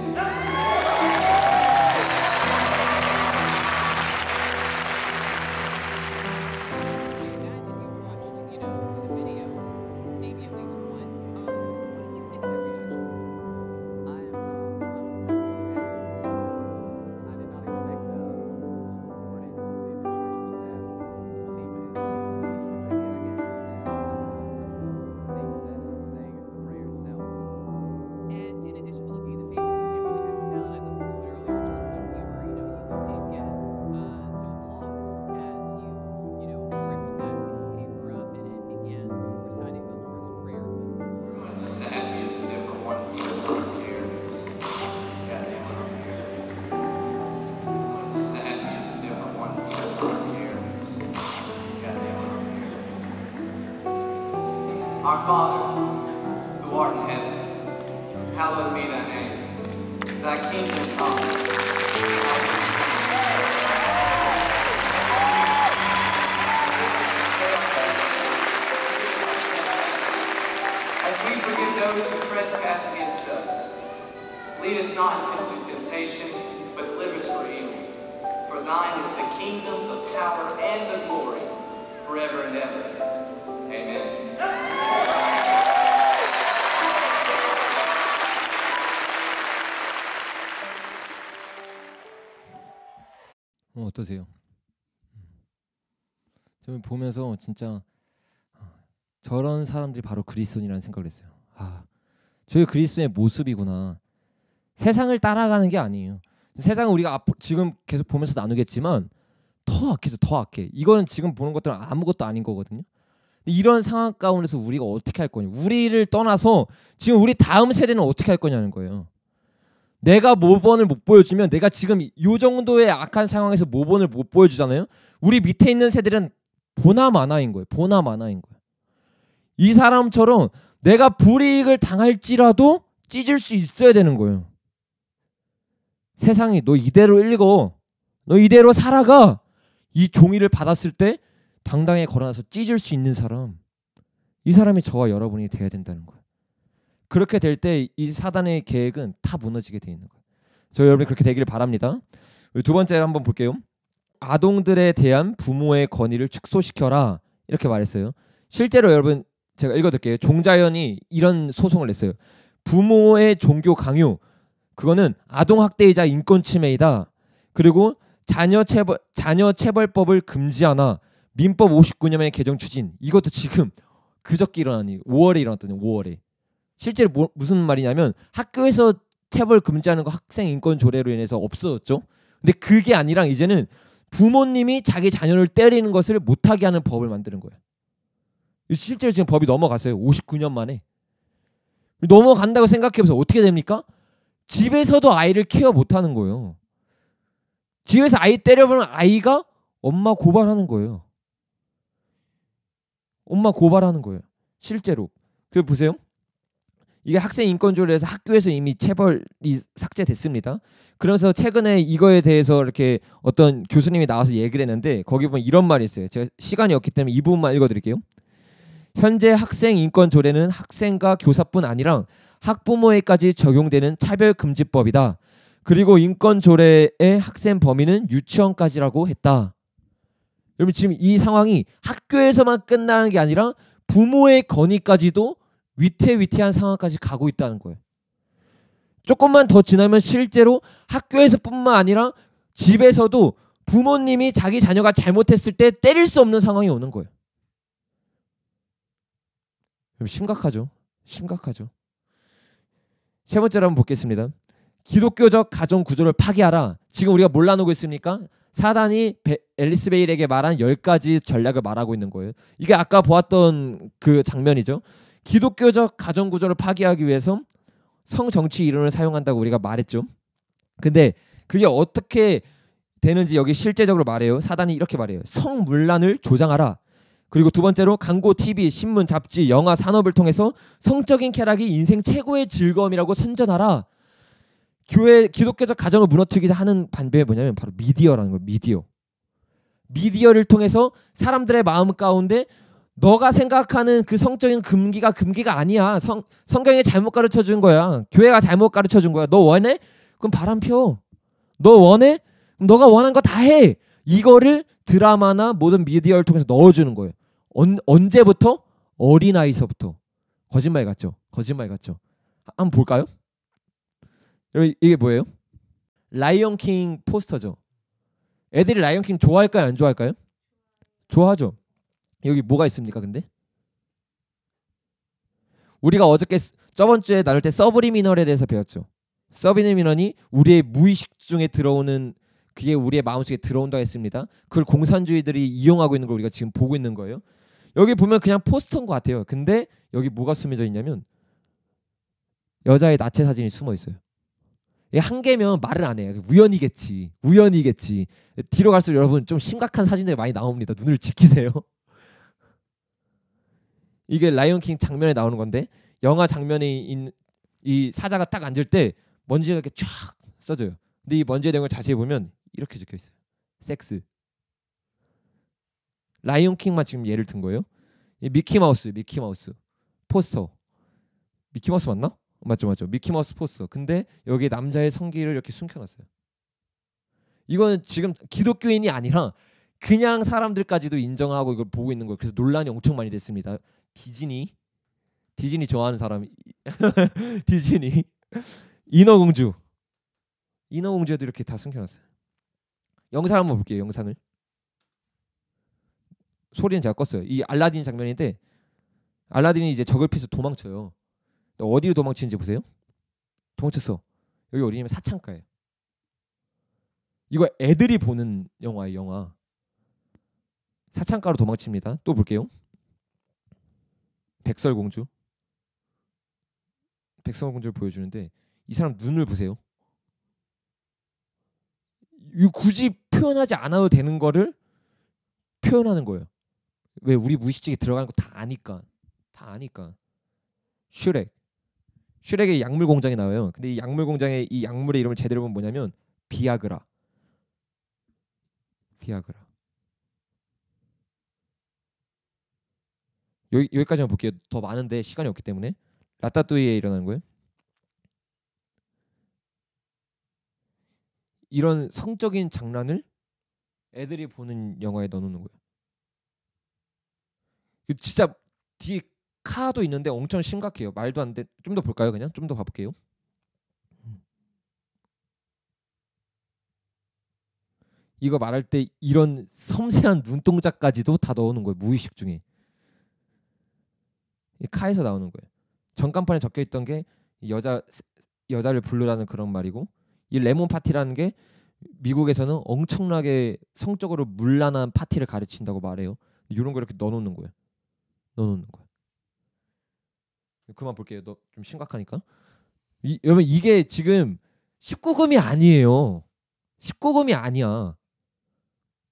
Our Father, who art in heaven, hallowed be thy name. Thy kingdom come. As we forgive those who trespass against us, lead us not into temptation, but deliver us from evil. For thine is the kingdom, the power, and the glory, forever and ever. Amen. 어떠세요? 저는 보면서 진짜 저런 사람들이 바로 그리스도인이라는 생각을 했어요. 저희 그리스도의 모습이구나. 세상을 따라가는 게 아니에요. 세상은 우리가 지금 계속 보면서 나누겠지만 더 악해져, 더 악해. 이거는 지금 보는 것들은 아무것도 아닌 거거든요. 이런 상황 가운데서 우리가 어떻게 할 거냐? 우리를 떠나서 지금 우리 다음 세대는 어떻게 할 거냐는 거예요. 내가 모범을 못 보여주면, 내가 지금 이 정도의 악한 상황에서 모범을 못 보여주잖아요. 우리 밑에 있는 세대는 보나마나인 거예요. 보나마나인 거예요. 이 사람처럼 내가 불이익을 당할지라도 찢을 수 있어야 되는 거예요. 세상이 너 이대로 읽어, 너 이대로 살아가, 이 종이를 받았을 때 당당히 걸어나서 찢을 수 있는 사람, 이 사람이 저와 여러분이 돼야 된다는 거예요. 그렇게 될 때 이 사단의 계획은 다 무너지게 돼 있는 거예요. 저 여러분이 그렇게 되기를 바랍니다. 두 번째 한번 볼게요. 아동들에 대한 부모의 권위를 축소시켜라, 이렇게 말했어요. 실제로 여러분 제가 읽어드릴게요. 종자연이 이런 소송을 냈어요. 부모의 종교 강요, 그거는 아동학대이자 인권침해이다. 그리고 자녀 체벌법을 금지하나 민법 59년의 개정 추진, 이것도 지금 그저께 일어나니 5월에 일어났더니 5월에. 실제로 무슨 말이냐면 학교에서 체벌 금지하는 거 학생 인권 조례로 인해서 없어졌죠. 근데 그게 아니라 이제는 부모님이 자기 자녀를 때리는 것을 못하게 하는 법을 만드는 거예요. 실제로 지금 법이 넘어갔어요. 59년 만에. 넘어간다고 생각해보세요. 어떻게 됩니까? 집에서도 아이를 케어 못하는 거예요. 집에서 아이 때려보면 아이가 엄마 고발하는 거예요. 엄마 고발하는 거예요. 실제로. 그래서 보세요. 이게 학생 인권조례에서 학교에서 이미 체벌이 삭제됐습니다. 그래서 최근에 이거에 대해서 이렇게 어떤 교수님이 나와서 얘기를 했는데 거기 보면 이런 말이 있어요. 제가 시간이 없기 때문에 이 부분만 읽어드릴게요. 현재 학생 인권조례는 학생과 교사뿐 아니라 학부모에까지 적용되는 차별금지법이다. 그리고 인권조례의 학생 범위는 유치원까지라고 했다. 여러분 지금 이 상황이 학교에서만 끝나는 게 아니라 부모의 권위까지도 위태위태한 상황까지 가고 있다는 거예요. 조금만 더 지나면 실제로 학교에서뿐만 아니라 집에서도 부모님이 자기 자녀가 잘못했을 때 때릴 수 없는 상황이 오는 거예요. 심각하죠. 심각하죠. 세 번째로 한번 보겠습니다. 기독교적 가정 구조를 파괴하라. 지금 우리가 뭘 나누고 있습니까? 사단이 앨리스 베일에게 말한 10가지 전략을 말하고 있는 거예요. 이게 아까 보았던 그 장면이죠. 기독교적 가정 구조를 파괴하기 위해서 성정치 이론을 사용한다고 우리가 말했죠. 근데 그게 어떻게 되는지 여기 실제적으로 말해요. 사단이 이렇게 말해요. 성문란을 조장하라. 그리고 두 번째로 광고, TV, 신문, 잡지, 영화, 산업을 통해서 성적인 쾌락이 인생 최고의 즐거움이라고 선전하라. 기독교적 가정을 무너뜨리기 하는 반대가 뭐냐면 바로 미디어라는 거예요. 미디어를 통해서 사람들의 마음 가운데 너가 생각하는 그 성적인 금기가 아니야. 성경이 잘못 가르쳐준 거야. 교회가 잘못 가르쳐준 거야. 너 원해? 그럼 바람 펴. 너 원해? 그럼 너가 원하는 거 다 해. 이거를 드라마나 모든 미디어를 통해서 넣어주는 거예요. 언제부터? 어린아이서부터. 거짓말 같죠? 거짓말 같죠? 한번 볼까요? 여러분 이게 뭐예요? 라이언킹 포스터죠. 애들이 라이언킹 좋아할까요? 안 좋아할까요? 좋아하죠. 여기 뭐가 있습니까? 근데 우리가 저번 주에 나눌 때 서브리미널에 대해서 배웠죠. 서브리미널이 우리의 무의식 중에 들어오는, 그게 우리의 마음속에 들어온다고 했습니다. 그걸 공산주의들이 이용하고 있는 걸 우리가 지금 보고 있는 거예요. 여기 보면 그냥 포스터인 것 같아요. 근데 여기 뭐가 숨겨져 있냐면 여자의 나체 사진이 숨어 있어요. 이게 한 개면 말을 안 해요. 우연이겠지. 뒤로 갈수록 여러분 좀 심각한 사진들이 많이 나옵니다. 눈을 지키세요. 이게 라이온킹 장면에 나오는 건데, 영화 장면에 이 사자가 딱 앉을 때 먼지가 이렇게 쫙 써져요. 근데 이 먼지의 내용을 자세히 보면 이렇게 적혀 있어요. 섹스. 라이온킹만 지금 예를 든 거예요. 이 미키마우스 포스터. 미키마우스 맞나? 맞죠. 미키마우스 포스터. 근데 여기 남자의 성기를 이렇게 숨겨놨어요. 이거는 지금 기독교인이 아니라 그냥 사람들까지도 인정하고 이걸 보고 있는 거예요. 그래서 논란이 엄청 많이 됐습니다. 디즈니 좋아하는 사람 디즈니 인어공주에도 이렇게 다 숨겨놨어요. 영상 한번 볼게요. 영상을. 소리는 제가 껐어요. 이 알라딘 장면인데 알라딘이 이제 적을 피해서 도망쳐요. 어디로 도망치는지 보세요. 도망쳤어. 여기 어디냐면 사창가예요. 이거 애들이 보는 영화예요. 영화. 사창가로 도망칩니다. 또 볼게요. 백설공주. 백설공주를 보여주는데 이 사람 눈을 보세요. 이거 굳이 표현하지 않아도 되는 거를 표현하는 거예요. 왜? 우리 무의식적에 들어가는 거 다 아니까. 다 아니까. 슈렉의 약물 공장이 나와요. 근데 이 약물 공장의 이 약물의 이름을 제대로 보면 뭐냐면 비아그라. 비아그라. 여기까지만 볼게요. 더 많은데 시간이 없기 때문에. 라따뚜이에 일어나는 거예요. 이런 성적인 장난을 애들이 보는 영화에 넣어놓는 거예요. 진짜 뒤에 카도 있는데 엄청 심각해요. 말도 안 돼. 좀 더 볼까요? 그냥 좀 더 봐볼게요. 이거 말할 때 이런 섬세한 눈동자까지도 다 넣어놓은 거예요. 무의식 중에. 이 카에서 나오는 거예요. 전간판에 적혀있던 게 여자를 부르라는 그런 말이고, 이 레몬 파티라는 게 미국에서는 엄청나게 성적으로 문란한 파티를 가르친다고 말해요. 이런 거 이렇게 넣어놓는 거예요. 넣어놓는 거예요. 그만 볼게요. 너 좀 심각하니까. 여러분 이게 지금 19금이 아니에요. 19금이 아니야.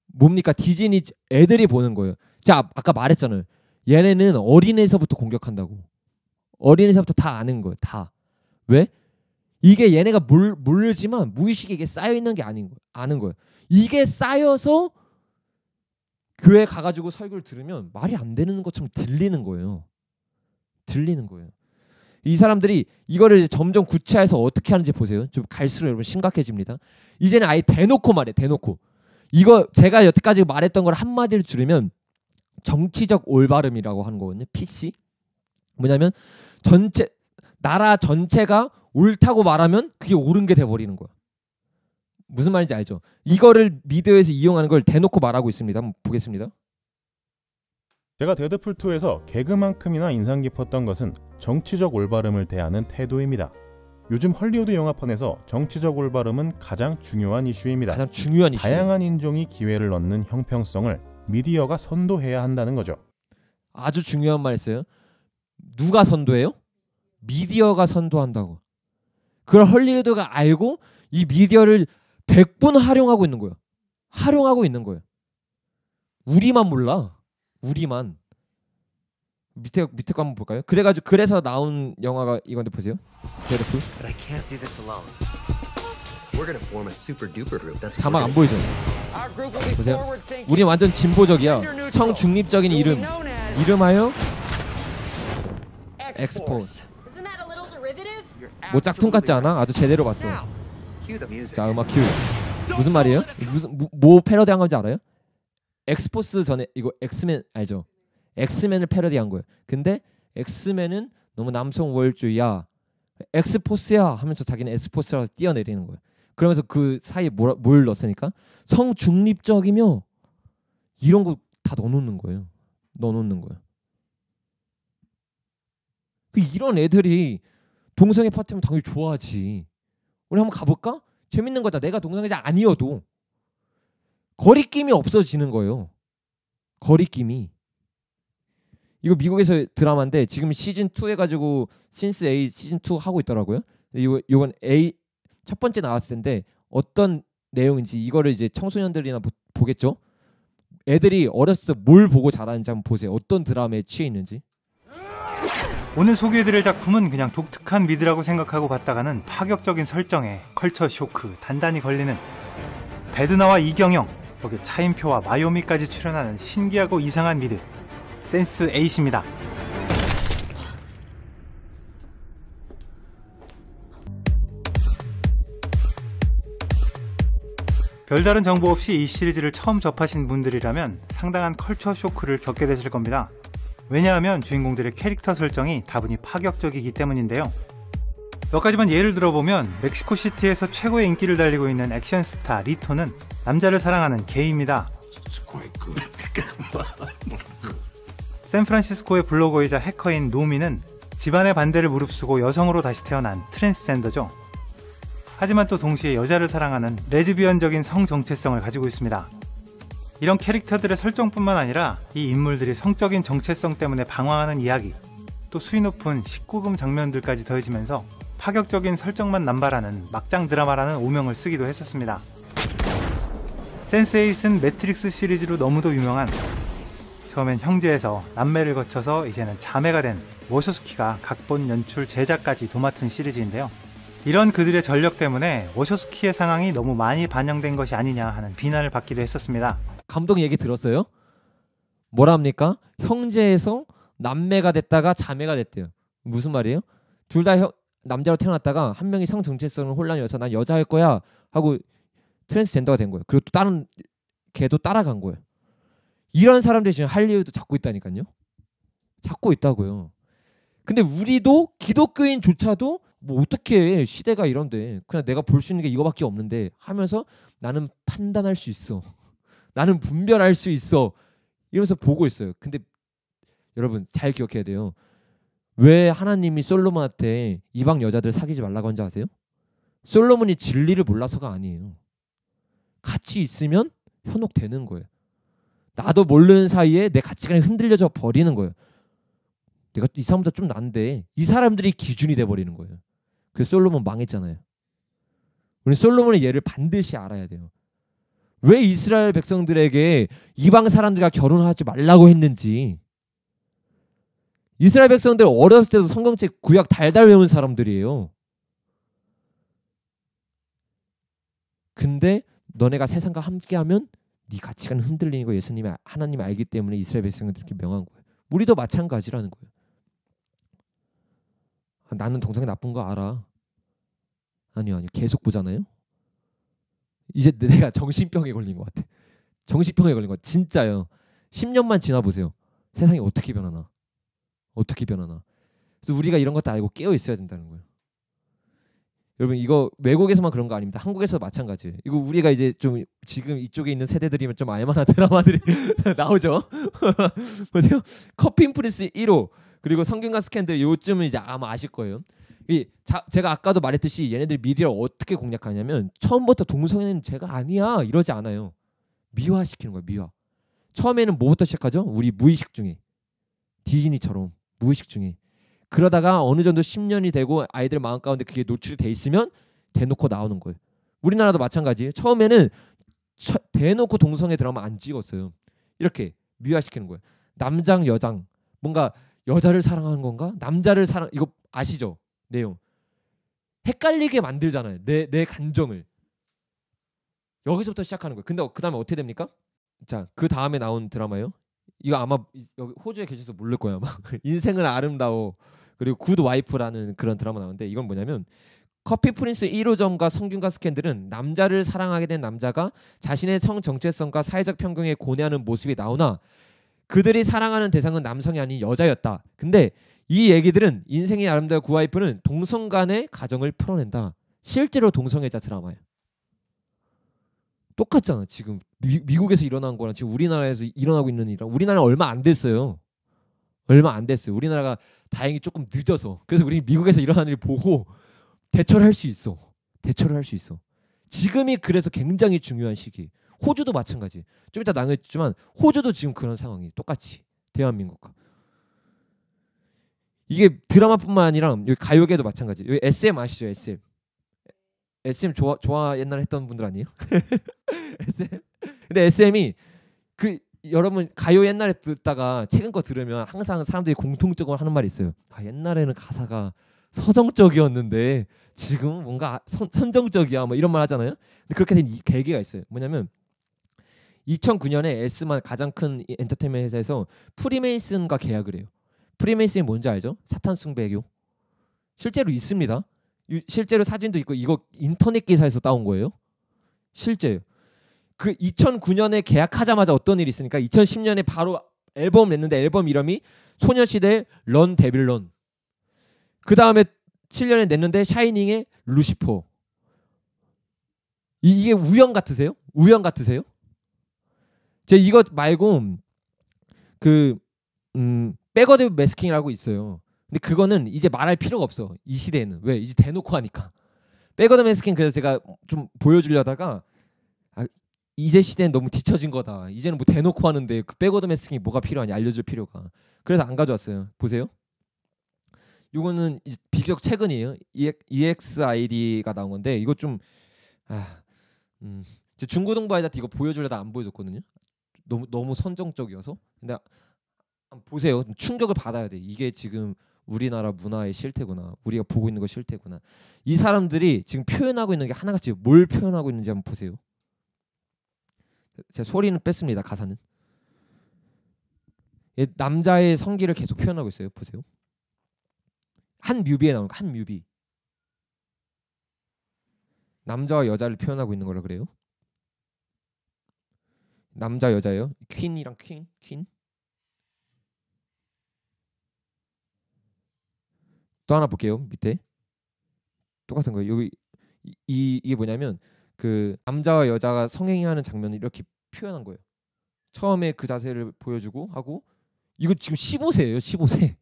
뭡니까? 디즈니 애들이 보는 거예요. 자, 아까 말했잖아요. 얘네는 어린애에서부터 공격한다고. 어린애에서부터 다 아는 거예요. 다. 왜? 이게 얘네가 모르지만 무의식에 이게 쌓여 있는 게 아닌 거예요. 아는 거예요. 이게 쌓여서 교회 가가지고 설교를 들으면 말이 안 되는 것처럼 들리는 거예요. 들리는 거예요. 이 사람들이 이거를 이제 점점 구체화해서 어떻게 하는지 보세요. 좀 갈수록 여러분 심각해집니다. 이제는 아예 대놓고 말해. 대놓고. 이거 제가 여태까지 말했던 걸 한마디로 줄이면 정치적 올바름이라고 하는 거거든요. PC. 뭐냐면 나라 전체가 옳다고 말하면 그게 옳은 게 돼버리는 거야. 무슨 말인지 알죠? 이거를 미디어에서 이용하는 걸 대놓고 말하고 있습니다. 한번 보겠습니다. 제가 데드풀2에서 개그만큼이나 인상 깊었던 것은 정치적 올바름을 대하는 태도입니다. 요즘 헐리우드 영화판에서 정치적 올바름은 가장 중요한 이슈입니다. 가장 중요한 이슈. 다양한 인종이 기회를 얻는 형평성을 미디어가 선도해야 한다는 거죠. 아주 중요한 말 했어요. 누가 선도해요? 미디어가 선도한다고. 그걸 헐리우드가 알고 이 미디어를 100분 활용하고 있는 거예요. 활용하고 있는 거예요. 우리만 몰라. 우리만. 밑에 거 한번 볼까요? 그래서 나온 영화가 이건데 보세요. 데드풀. 자막 안 보이죠? 보세요. 우리 완전 진보적이야. 청중립적인 이름하여 엑스포스. 뭐 짝퉁 같지 않아? 아주 제대로 봤어. 자, 음악 큐. 무슨 말이에요? 뭐 패러디한 건지 알아요? 엑스포스 전에 이거 엑스맨 알죠? 엑스맨을 패러디한 거예요. 근데 엑스맨은 너무 남성 우월주의야. 엑스포스야 하면서 자기는 엑스포스라고 뛰어내리는 거예요. 그러면서 그 사이에 뭘 넣었으니까 성중립적이며 이런 거 다 넣어놓는 거예요. 이런 애들이 동성애 파티면 당연히 좋아하지. 우리 한번 가볼까? 재밌는 거다. 내가 동성애자 아니어도 거리낌이 없어지는 거예요. 거리낌이. 이거 미국에서 드라마인데 지금 시즌 2 해가지고 신스 A 시즌 2 하고 있더라고요. 이건 A 첫 번째 나왔을 텐데 어떤 내용인지 이거를 이제 청소년들이나 보겠죠. 애들이 어렸을 때 뭘 보고 자라는지 한번 보세요. 어떤 드라마에 취해 있는지. 오늘 소개해드릴 작품은 그냥 독특한 미드라고 생각하고 봤다가는 파격적인 설정에 컬처 쇼크 단단히 걸리는 배두나와 이경영, 여기 차인표와 마요미까지 출연하는 신기하고 이상한 미드 센스8입니다. 별다른 정보 없이 이 시리즈를 처음 접하신 분들이라면 상당한 컬처 쇼크를 겪게 되실 겁니다. 왜냐하면 주인공들의 캐릭터 설정이 다분히 파격적이기 때문인데요. 몇 가지만 예를 들어보면 멕시코시티에서 최고의 인기를 달리고 있는 액션 스타 리토는 남자를 사랑하는 게이입니다. 샌프란시스코의 블로거이자 해커인 노미는 집안의 반대를 무릅쓰고 여성으로 다시 태어난 트랜스젠더죠. 하지만 또 동시에 여자를 사랑하는 레즈비언적인 성 정체성을 가지고 있습니다. 이런 캐릭터들의 설정뿐만 아니라 이 인물들이 성적인 정체성 때문에 방황하는 이야기, 또 수위 높은 19금 장면들까지 더해지면서 파격적인 설정만 남발하는 막장 드라마라는 오명을 쓰기도 했었습니다. 센스8은 매트릭스 시리즈로 너무도 유명한, 처음엔 형제에서 남매를 거쳐서 이제는 자매가 된 워셔스키가 각본, 연출, 제작까지 도맡은 시리즈인데요. 이런 그들의 전력 때문에 워셔스키의 상황이 너무 많이 반영된 것이 아니냐 하는 비난을 받기도 했었습니다. 감독 얘기 들었어요? 뭐라 합니까? 형제에서 남매가 됐다가 자매가 됐대요. 무슨 말이에요? 둘 다 남자로 태어났다가 한 명이 성 정체성을 혼란이 와서 난 여자일 거야 하고 트랜스젠더가 된 거예요. 그리고 또 다른 걔도 따라간 거예요. 이런 사람들이 지금 할리우드 잡고 있다니까요. 잡고 있다고요. 근데 우리도 기독교인조차도 뭐 어떻게 해, 시대가 이런데 그냥 내가 볼 수 있는 게 이거밖에 없는데 하면서 나는 판단할 수 있어. 나는 분별할 수 있어. 이러면서 보고 있어요. 근데 여러분 잘 기억해야 돼요. 왜 하나님이 솔로몬한테 이방 여자들 사귀지 말라고 한지 아세요? 솔로몬이 진리를 몰라서가 아니에요. 같이 있으면 현혹되는 거예요. 나도 모르는 사이에 내 가치관이 흔들려져 버리는 거예요. 내가 이 사람보다 좀 난데 이 사람들이 기준이 돼버리는 거예요. 그래서 솔로몬 망했잖아요. 우리 솔로몬의 예를 반드시 알아야 돼요. 왜 이스라엘 백성들에게 이방 사람들과 결혼하지 말라고 했는지. 이스라엘 백성들 어렸을 때도 성경책 구약 달달 외운 사람들이에요. 근데 너네가 세상과 함께하면 네 가치관 흔들리는 거 예수님이 하나님이 알기 때문에 이스라엘 백성들 이렇게 명한 거예요. 우리도 마찬가지라는 거예요. 나는 동성애 나쁜 거 알아. 아니요. 계속 보잖아요. 이제 내가 정신병에 걸린 것 같아. 정신병에 걸린 것 같아. 진짜요. 10년만 지나보세요. 세상이 어떻게 변하나. 어떻게 변하나. 그래서 우리가 이런 것도 알고 깨어 있어야 된다는 거예요. 여러분 이거 외국에서만 그런 거 아닙니다. 한국에서 마찬가지예요. 이거 우리가 이제 좀 지금 이쪽에 있는 세대들이면 좀 알만한 드라마들이 나오죠. 보세요. 커피 프린스 1호 그리고 성균관 스캔들 요즘은 이제 아마 아실 거예요. 제가 아까도 말했듯이 얘네들 미디어를 어떻게 공략하냐면 처음부터 동성애는 제가 아니야 이러지 않아요. 미화시키는 거예요. 미화. 처음에는 뭐부터 시작하죠? 우리 무의식 중에 디즈니처럼 무의식 중에 그러다가 어느 정도 10년이 되고 아이들 마음 가운데 그게 노출이 돼 있으면 대놓고 나오는 거예요. 우리나라도 마찬가지예요. 처음에는 대놓고 동성애 드라마 안 찍었어요. 이렇게 미화시키는 거예요. 남장 여장 뭔가 여자를 사랑하는 건가? 남자를 사랑 이거 아시죠? 내용 헷갈리게 만들잖아요. 내 감정을 여기서부터 시작하는 거예요. 근데 그 다음에 어떻게 됩니까? 자, 그 다음에 나온 드라마요. 이거 아마 여기 호주에 계셔서 모를 거예요. 아마 인생은 아름다워 그리고 굿 와이프라는 그런 드라마 나오는데 이건 뭐냐면 커피 프린스 1호점과 성균관 스캔들은 남자를 사랑하게 된 남자가 자신의 성 정체성과 사회적 편견에 고뇌하는 모습이 나오나 그들이 사랑하는 대상은 남성이 아닌 여자였다. 근데 이 얘기들은 인생의 아름다운 굿 와이프는 동성 간의 가정을 풀어낸다. 실제로 동성애자 드라마예요. 똑같잖아. 지금 미국에서 일어난 거랑 지금 우리나라에서 일어나고 있는 일이랑 우리나라 얼마 안 됐어요. 얼마 안 됐어요. 우리나라가 다행히 조금 늦어서 그래서 우리 미국에서 일어나는 일 보고 대처를 할 수 있어. 대처를 할 수 있어. 지금이 그래서 굉장히 중요한 시기. 호주도 마찬가지. 좀 이따 나누겠지만 호주도 지금 그런 상황이 똑같이 대한민국과 이게 드라마뿐만 아니라 여기 가요계도 마찬가지. 여기 SM 아시죠? SM 좋아 옛날에 했던 분들 아니에요? SM. 근데 SM이 그 여러분 가요 옛날에 듣다가 최근 거 들으면 항상 사람들이 공통적으로 하는 말이 있어요. 아 옛날에는 가사가 서정적이었는데 지금 뭔가 선정적이야 뭐 이런 말 하잖아요. 근데 그렇게 된 계기가 있어요. 뭐냐면 2009년에 S만 가장 큰 엔터테인먼트 회사에서 프리메이슨과 계약을 해요. 프리메이슨이 뭔지 알죠? 사탄 숭배교. 실제로 있습니다. 실제로 사진도 있고 이거 인터넷 기사에서 따온 거예요. 실제 그 2009년에 계약하자마자 어떤 일이 있으니까 2010년에 바로 앨범 냈는데 앨범 이름이 소녀시대 런 데빌 런. 그 다음에 7년에 냈는데 샤이닝의 루시퍼. 이게 우연 같으세요? 우연 같으세요? 제 이것 말고 그 백워드 매스킹이라고 있어요. 근데 그거는 이제 말할 필요가 없어. 이 시대에는. 왜? 이제 대놓고 하니까. 백워드 매스킹 그래서 제가 좀 보여주려다가 이제 시대는 너무 뒤처진 거다. 이제는 뭐 대놓고 하는데 그 백워드 매스킹이 뭐가 필요하냐 알려줄 필요가. 그래서 안 가져왔어요. 보세요. 요거는 비교적 최근이에요. EXID가 나온 건데 이거 좀 중고등부에다 이거 보여주려다 안 보여줬거든요. 너무 선정적이어서. 근데 한번 보세요. 충격을 받아야 돼. 이게 지금 우리나라 문화의 실태구나. 우리가 보고 있는 거 실태구나. 이 사람들이 지금 표현하고 있는 게 하나같이 뭘 표현하고 있는지 한번 보세요. 제가 소리는 뺐습니다. 가사는. 남자의 성기를 계속 표현하고 있어요. 보세요. 한 뮤비에 나오는 거. 한 뮤비. 남자와 여자를 표현하고 있는 거라 그래요. 남자 여자예요. 퀸이랑 퀸. 또 하나 볼게요. 밑에 똑같은 거예요. 여기 이게 뭐냐면 그 남자와 여자가 성행위하는 장면을 이렇게 표현한 거예요. 처음에 그 자세를 보여주고 하고 이거 지금 15세예요. 15세.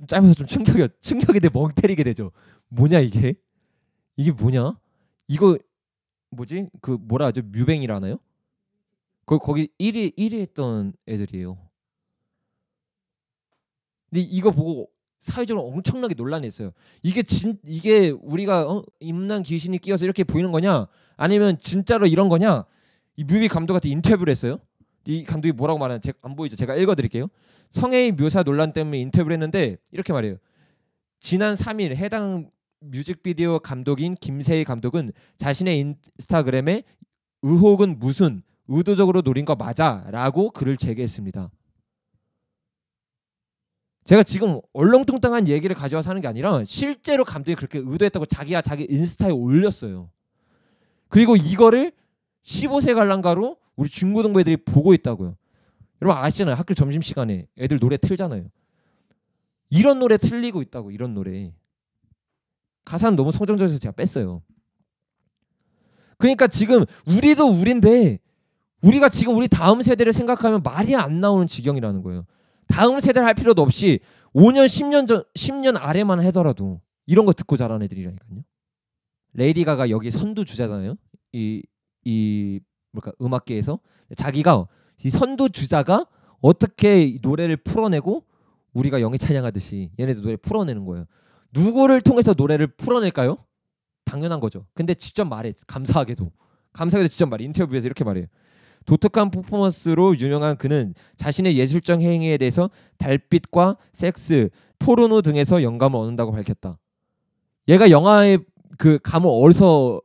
짧아서 좀 충격이 돼 멍 때리게 되죠. 뭐냐 이게? 이게 뭐냐? 이거 뭐지? 그 뭐라 하죠? 뮤뱅이라나요? 거기 1위 했던 애들이에요. 근데 이거 보고 사회적으로 엄청나게 논란이 있어요. 이게 우리가 임난 귀신이 끼어서 이렇게 보이는 거냐? 아니면 진짜로 이런 거냐? 이 뮤비 감독한테 인터뷰를 했어요. 이 감독이 뭐라고 말하는지 안 보이죠? 제가 읽어드릴게요. 성애의 묘사 논란 때문에 인터뷰를 했는데 이렇게 말해요. 지난 3일 해당 뮤직비디오 감독인 김세희 감독은 자신의 인스타그램에 의혹은 무슨 의도적으로 노린 거 맞아? 라고 글을 제기했습니다. 제가 지금 얼렁뚱땅한 얘기를 가져와서 하는 게 아니라 실제로 감독이 그렇게 의도했다고 자기 인스타에 올렸어요. 그리고 이거를 15세 관람가로 우리 중고등부 애들이 보고 있다고요. 여러분 아시잖아요. 학교 점심시간에 애들 노래 틀잖아요. 이런 노래 틀리고 있다고. 이런 노래. 가사는 너무 성정적이어서 제가 뺐어요. 그러니까 지금 우리도 우린데 우리가 지금 우리 다음 세대를 생각하면 말이 안 나오는 지경이라는 거예요. 다음 세대를 할 필요도 없이 5년 10년 아래만 하더라도 이런 거 듣고 자란 애들이라니까요. 레이디 가가 여기 선두 주자잖아요. 이 음악계에서 자기가 이 선두 주자가 어떻게 노래를 풀어내고 우리가 영예 찬양하듯이 얘네들 노래 풀어내는 거예요. 누구를 통해서 노래를 풀어낼까요? 당연한 거죠. 근데 직접 말해. 감사하게도 직접 말해. 인터뷰에서 이렇게 말해요. 독특한 퍼포먼스로 유명한 그는 자신의 예술적 행위에 대해서 달빛과 섹스, 포르노 등에서 영감을 얻는다고 밝혔다. 얘가 영화의 그 감을 어디서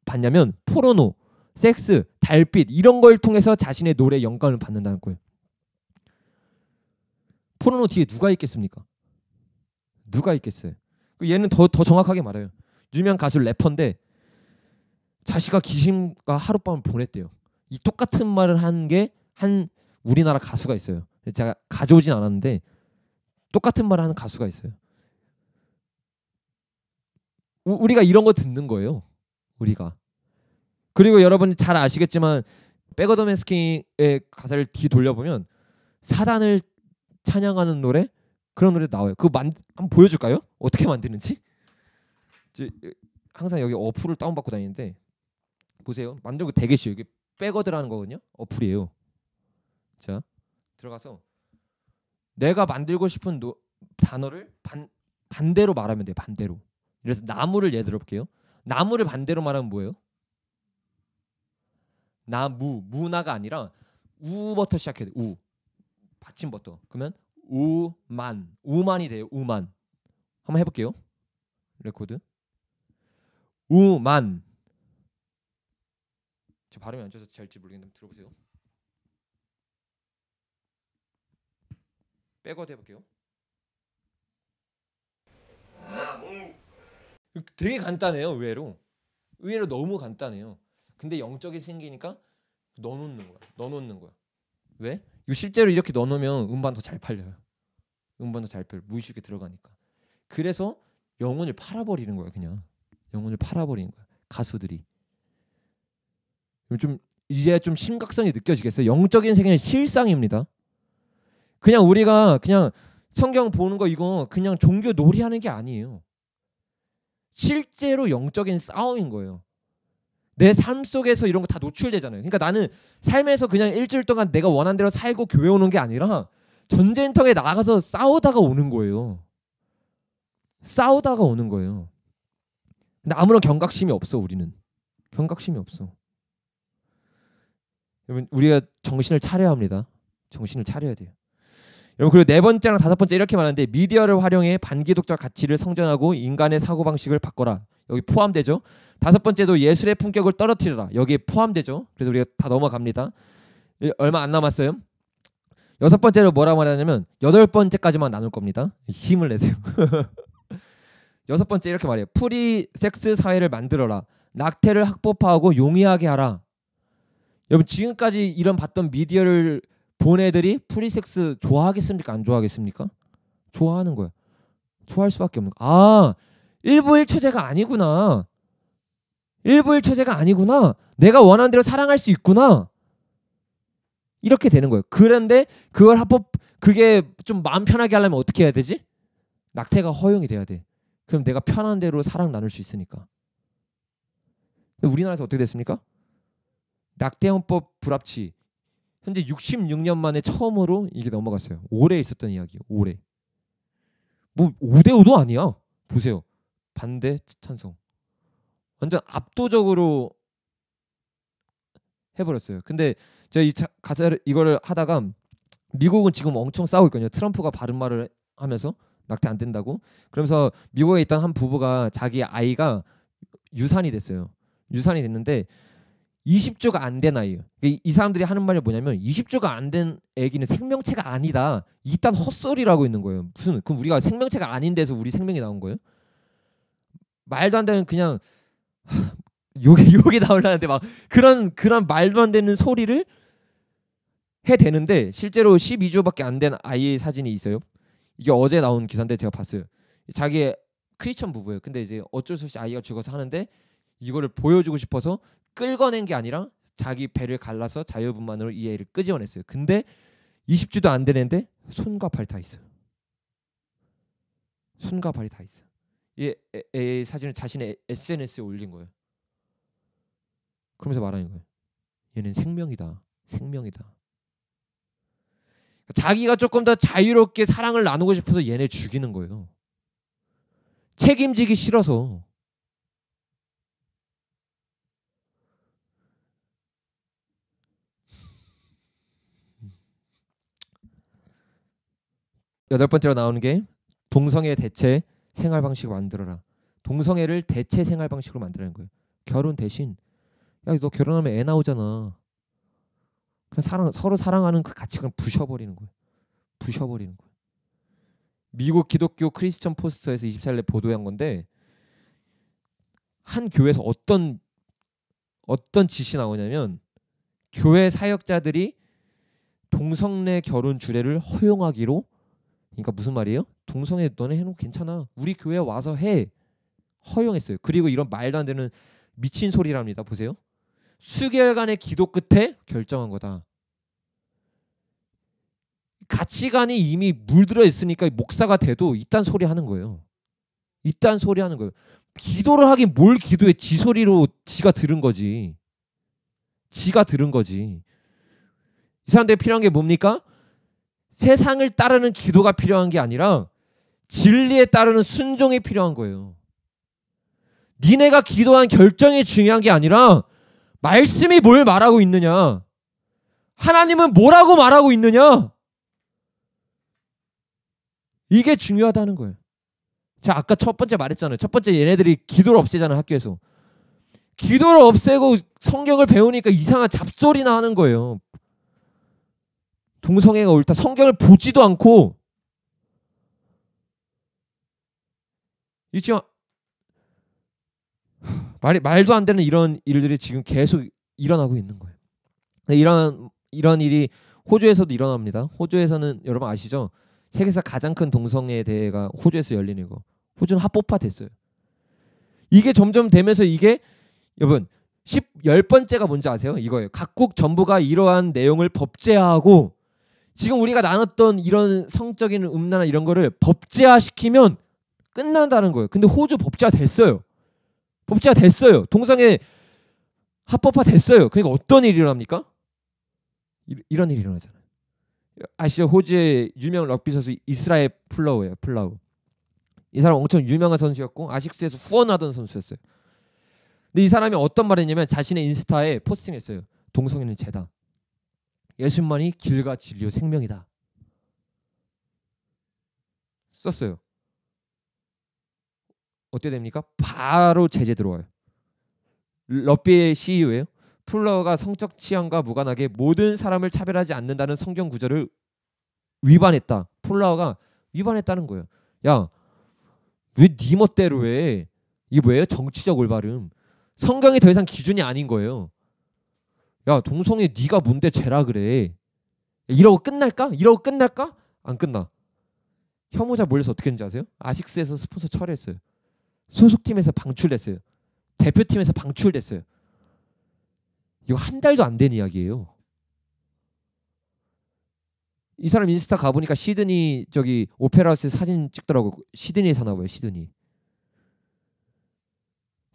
받냐면 포르노, 섹스, 달빛 이런 걸 통해서 자신의 노래에 영감을 받는다는 거예요. 포르노 뒤에 누가 있겠습니까? 누가 있겠어요? 얘는 더 정확하게 말해요. 유명 가수 래퍼인데 자식과 귀신과 하룻밤을 보냈대요. 이 똑같은 말을 한 게 한 우리나라 가수가 있어요. 제가 가져오진 않았는데 똑같은 말을 하는 가수가 있어요. 우리가 이런 거 듣는 거예요. 우리가. 그리고 여러분 잘 아시겠지만 백워드 매스킹의 가사를 뒤 돌려보면 사단을 찬양하는 노래 그런 노래 나와요. 그거 한번 보여줄까요? 어떻게 만드는지? 항상 여기 어플을 다운받고 다니는데 보세요. 만들고 되게 쉬워요. 이게 백워드라는 거거든요. 어플이에요. 자 들어가서 내가 만들고 싶은 단어를 반대로 말하면 돼요. 반대로. 그래서 나무를 예를 들어볼게요. 나무를 반대로 말하면 뭐예요? 무나가 아니라 우부터 시작해야 돼. 우 받침부터. 그러면 우만이 돼요. 우만. 한번 해볼게요. 레코드. 우만. 저 발음이 안 좋아서 잘지 모르겠는데 들어보세요. 백워드 해볼게요. 되게 간단해요. 의외로 너무 간단해요. 근데 영적이 생기니까 넣어놓는 거야. 왜? 이거 실제로 이렇게 넣어놓으면 음반 더 잘 팔려요. 음반 더 잘 팔려. 무의식에 들어가니까. 그래서 영혼을 팔아버리는 거야. 그냥 영혼을 팔아버리는 거야. 가수들이. 좀 이제 좀 심각성이 느껴지겠어요. 영적인 세계는 실상입니다. 그냥 우리가 그냥 성경 보는 거 이거 그냥 종교 놀이하는 게 아니에요. 실제로 영적인 싸움인 거예요. 내 삶 속에서 이런 거 다 노출되잖아요. 그러니까 나는 삶에서 그냥 일주일 동안 내가 원한 대로 살고 교회 오는 게 아니라 전쟁터에 나가서 싸우다가 오는 거예요. 싸우다가 오는 거예요. 근데 아무런 경각심이 없어. 우리는 경각심이 없어. 여러분 우리가 정신을 차려야 합니다. 정신을 차려야 돼요. 여러분 그리고 네 번째랑 다섯 번째 이렇게 말하는데 미디어를 활용해 반기독적 가치를 성전하고 인간의 사고방식을 바꿔라. 여기 포함되죠. 다섯 번째도 예술의 품격을 떨어뜨려라. 여기에 포함되죠. 그래서 우리가 다 넘어갑니다. 얼마 안 남았어요. 여섯 번째로 뭐라고 말하냐면 여덟 번째까지만 나눌 겁니다. 힘을 내세요. 여섯 번째 이렇게 말해요. 프리 섹스 사회를 만들어라. 낙태를 합법화하고 용이하게 하라. 여러분 지금까지 이런 봤던 미디어를 본 애들이 프리 섹스 좋아하겠습니까? 안 좋아하겠습니까? 좋아하는 거야. 좋아할 수밖에 없는 거야. 아, 일부일처제가 아니구나. 일부일처제가 아니구나. 내가 원하는 대로 사랑할 수 있구나. 이렇게 되는 거예요. 그런데 그걸 그게 좀 마음 편하게 하려면 어떻게 해야 되지? 낙태가 허용이 돼야 돼. 그럼 내가 편한 대로 사랑 나눌 수 있으니까. 근데 우리나라에서 어떻게 됐습니까? 낙태헌법 불합치. 현재 66년 만에 처음으로 이게 넘어갔어요. 올해 있었던 이야기예요. 올해. 뭐 5대5도 아니야. 보세요. 반대 찬성. 완전 압도적으로 해버렸어요. 근데 제가 이 가사를 이거를 하다가 미국은 지금 엄청 싸우고 있거든요. 트럼프가 바른 말을 하면서 낙태 안 된다고. 그러면서 미국에 있던 한 부부가 자기 아이가 유산이 됐어요. 유산이 됐는데 20주가 안 된 아이예요. 이 사람들이 하는 말이 뭐냐면 20주가 안 된 아기는 생명체가 아니다. 이딴 헛소리라고 있는 거예요. 무슨 그럼 우리가 생명체가 아닌 데서 우리 생명이 나온 거예요? 말도 안 되는 그냥 욕이 나오려는데 막 그런 말도 안 되는 소리를 해대는데 실제로 12주밖에 안 된 아이의 사진이 있어요. 이게 어제 나온 기사인데 제가 봤어요. 자기 크리스천 부부예요. 근데 이제 어쩔 수 없이 아이가 죽어서 하는데 이거를 보여주고 싶어서 끌어낸 게 아니라 자기 배를 갈라서 자유분만으로 이 애를 끄집어냈어요. 근데 20주도 안 되는데 손과 발 다 있어요. 손과 발이 다 있어요. 이 애의 사진을 자신의 SNS에 올린 거예요. 그러면서 말하는 거예요. 얘는 생명이다. 생명이다. 자기가 조금 더 자유롭게 사랑을 나누고 싶어서 얘네 죽이는 거예요. 책임지기 싫어서. 여덟 번째로 나오는 게 동성애 대체 생활 방식을 만들어라. 동성애를 대체 생활 방식으로 만들라는 거예요. 결혼 대신 야 너 결혼하면 애 나오잖아. 그냥 서로 사랑하는 그 가치관을 부셔버리는 거예요. 부셔버리는 거예요. 미국 기독교 크리스천 포스터에서 24일 보도한 건데 한 교회에서 어떤 짓이 나오냐면 교회 사역자들이 동성애 결혼 주례를 허용하기로. 그러니까 무슨 말이에요? 동성애 너네 해놓고 괜찮아. 우리 교회 와서 해. 허용했어요. 그리고 이런 말도 안 되는 미친 소리랍니다. 보세요. 수개월간의 기도 끝에 결정한 거다. 가치관이 이미 물들어 있으니까 목사가 돼도 이딴 소리 하는 거예요. 이딴 소리 하는 거예요. 기도를 하긴 뭘 기도해. 지 소리로 지가 들은 거지. 지가 들은 거지. 이 사람들이 필요한 게 뭡니까? 세상을 따르는 기도가 필요한 게 아니라 진리에 따르는 순종이 필요한 거예요. 니네가 기도한 결정이 중요한 게 아니라 말씀이 뭘 말하고 있느냐. 하나님은 뭐라고 말하고 있느냐. 이게 중요하다는 거예요. 자, 아까 첫 번째 말했잖아요. 첫 번째 얘네들이 기도를 없애잖아요. 학교에서. 기도를 없애고 성경을 배우니까 이상한 잡소리나 하는 거예요. 동성애가 옳다. 성경을 보지도 않고 이 지금 말도 안 되는 이런 일들이 지금 계속 일어나고 있는 거예요. 이런 일이 호주에서도 일어납니다. 호주에서는 여러분 아시죠? 세계에서 가장 큰 동성애 대회가 호주에서 열리는 거. 호주는 합법화 됐어요. 이게 점점 되면서 이게 여러분 10번째가 뭔지 아세요? 이거예요. 각국 정부가 이러한 내용을 법제화하고 지금 우리가 나눴던 이런 성적인 음란한 이런 거를 법제화시키면 끝난다는 거예요. 근데 호주 법제화 됐어요. 법제화 됐어요. 동성애 합법화 됐어요. 그러니까 어떤 일이 일어납니까? 이런 일이 일어나잖아요. 아시죠? 호주의 유명 럭비 선수 이스라엘 플라우예요. 플라우. 이 사람 엄청 유명한 선수였고 아식스에서 후원하던 선수였어요. 근데 이 사람이 어떤 말을 했냐면 자신의 인스타에 포스팅했어요. 동성애는 죄다. 예수만이 길과 진리요 생명이다. 썼어요. 어떻게 됩니까? 바로 제재 들어와요. 럭비의 CEO예요. 플러가 성적 취향과 무관하게 모든 사람을 차별하지 않는다는 성경 구절을 위반했다. 플라워가 위반했다는 거예요. 야, 왜 네 멋대로 해? 이게 뭐예요? 정치적 올바름. 성경이 더 이상 기준이 아닌 거예요. 야, 동성애 네가 뭔데 죄라 그래? 이러고 끝날까? 이러고 끝날까? 안 끝나. 혐오자 몰려서 어떻게 했는지 아세요? 아식스에서 스폰서 철회했어요. 소속팀에서 방출됐어요. 대표팀에서 방출됐어요. 이거 한 달도 안 된 이야기예요. 이 사람 인스타 가보니까 시드니 저기 오페라하우스 사진 찍더라고. 시드니에 사나 봐요. 시드니.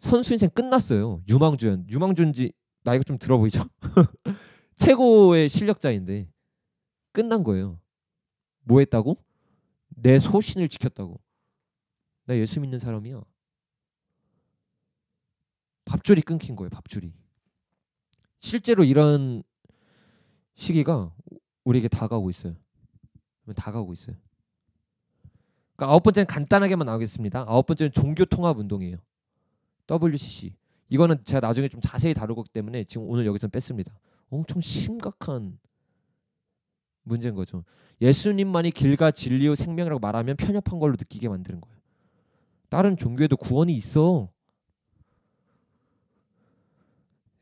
선수 인생 끝났어요. 유망주연. 유망주인지 나이가 좀 들어 보이죠? 최고의 실력자인데 끝난 거예요. 뭐 했다고? 내 소신을 지켰다고. 나 예수 믿는 사람이야. 밥줄이 끊긴 거예요. 밥줄이. 실제로 이런 시기가 우리에게 다가오고 있어요. 다가오고 있어요. 그러니까 9번째는 간단하게만 나오겠습니다. 9번째는 종교통합운동이에요. WCC. 이거는 제가 나중에 좀 자세히 다루기 때문에 지금 오늘 여기서 뺐습니다. 엄청 심각한 문제인 거죠. 예수님만이 길과 진리요 생명이라고 말하면 편협한 걸로 느끼게 만드는 거예요. 다른 종교에도 구원이 있어.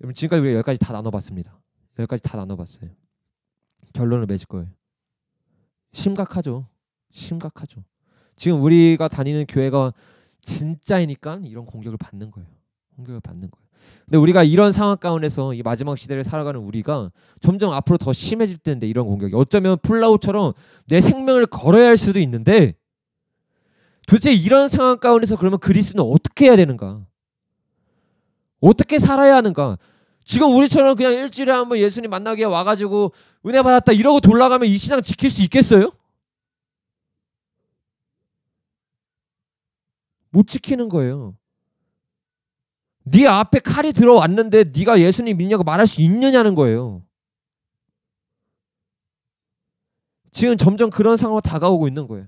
여러분 지금까지 우리가 여기까지 다 나눠봤습니다. 여기까지 다 나눠봤어요. 결론을 맺을 거예요. 심각하죠. 심각하죠. 지금 우리가 다니는 교회가 진짜이니까 이런 공격을 받는 거예요. 공격을 받는 거예요. 근데 우리가 이런 상황 가운데서 이 마지막 시대를 살아가는 우리가 점점 앞으로 더 심해질 텐데 이런 공격이 어쩌면 플라우처럼 내 생명을 걸어야 할 수도 있는데 도대체 이런 상황 가운데서 그러면 그리스도는 어떻게 해야 되는가? 어떻게 살아야 하는가? 지금 우리처럼 그냥 일주일에 한번 예수님 만나게 와가지고 은혜 받았다 이러고 돌아가면 이 신앙 지킬 수 있겠어요? 못 지키는 거예요. 네 앞에 칼이 들어왔는데 네가 예수님 믿냐고 말할 수 있느냐는 거예요. 지금 점점 그런 상황으로 다가오고 있는 거예요.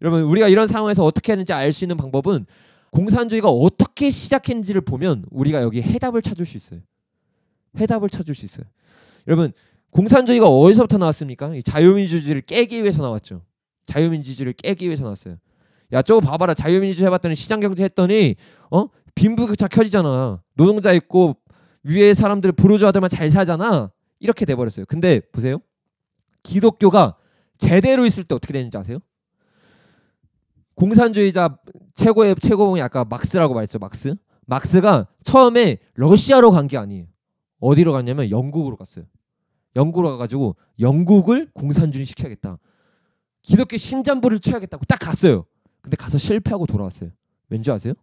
여러분 우리가 이런 상황에서 어떻게 하는지 알 수 있는 방법은 공산주의가 어떻게 시작했는지를 보면 우리가 여기 해답을 찾을 수 있어요. 해답을 찾을 수 있어요. 여러분 공산주의가 어디서부터 나왔습니까? 이 자유민주주의를 깨기 위해서 나왔죠. 자유민주주의를 깨기 위해서 나왔어요. 야 저거 봐봐라. 자유민주주의 해봤더니 시장경제 했더니 빈부격차 켜지잖아. 노동자 있고 위에 사람들 부르주아들만 잘 살잖아. 이렇게 돼버렸어요. 근데 보세요. 기독교가 제대로 있을 때 어떻게 되는지 아세요? 공산주의자 최고의 최고봉이 아까 막스라고 말했죠. 막스가 처음에 러시아로 간 게 아니에요. 어디로 갔냐면 영국으로 갔어요. 영국으로 가가지고 영국을 공산주의 시켜야겠다. 기독교 심장부를 쳐야겠다고 딱 갔어요. 근데 가서 실패하고 돌아왔어요. 왠지 아세요?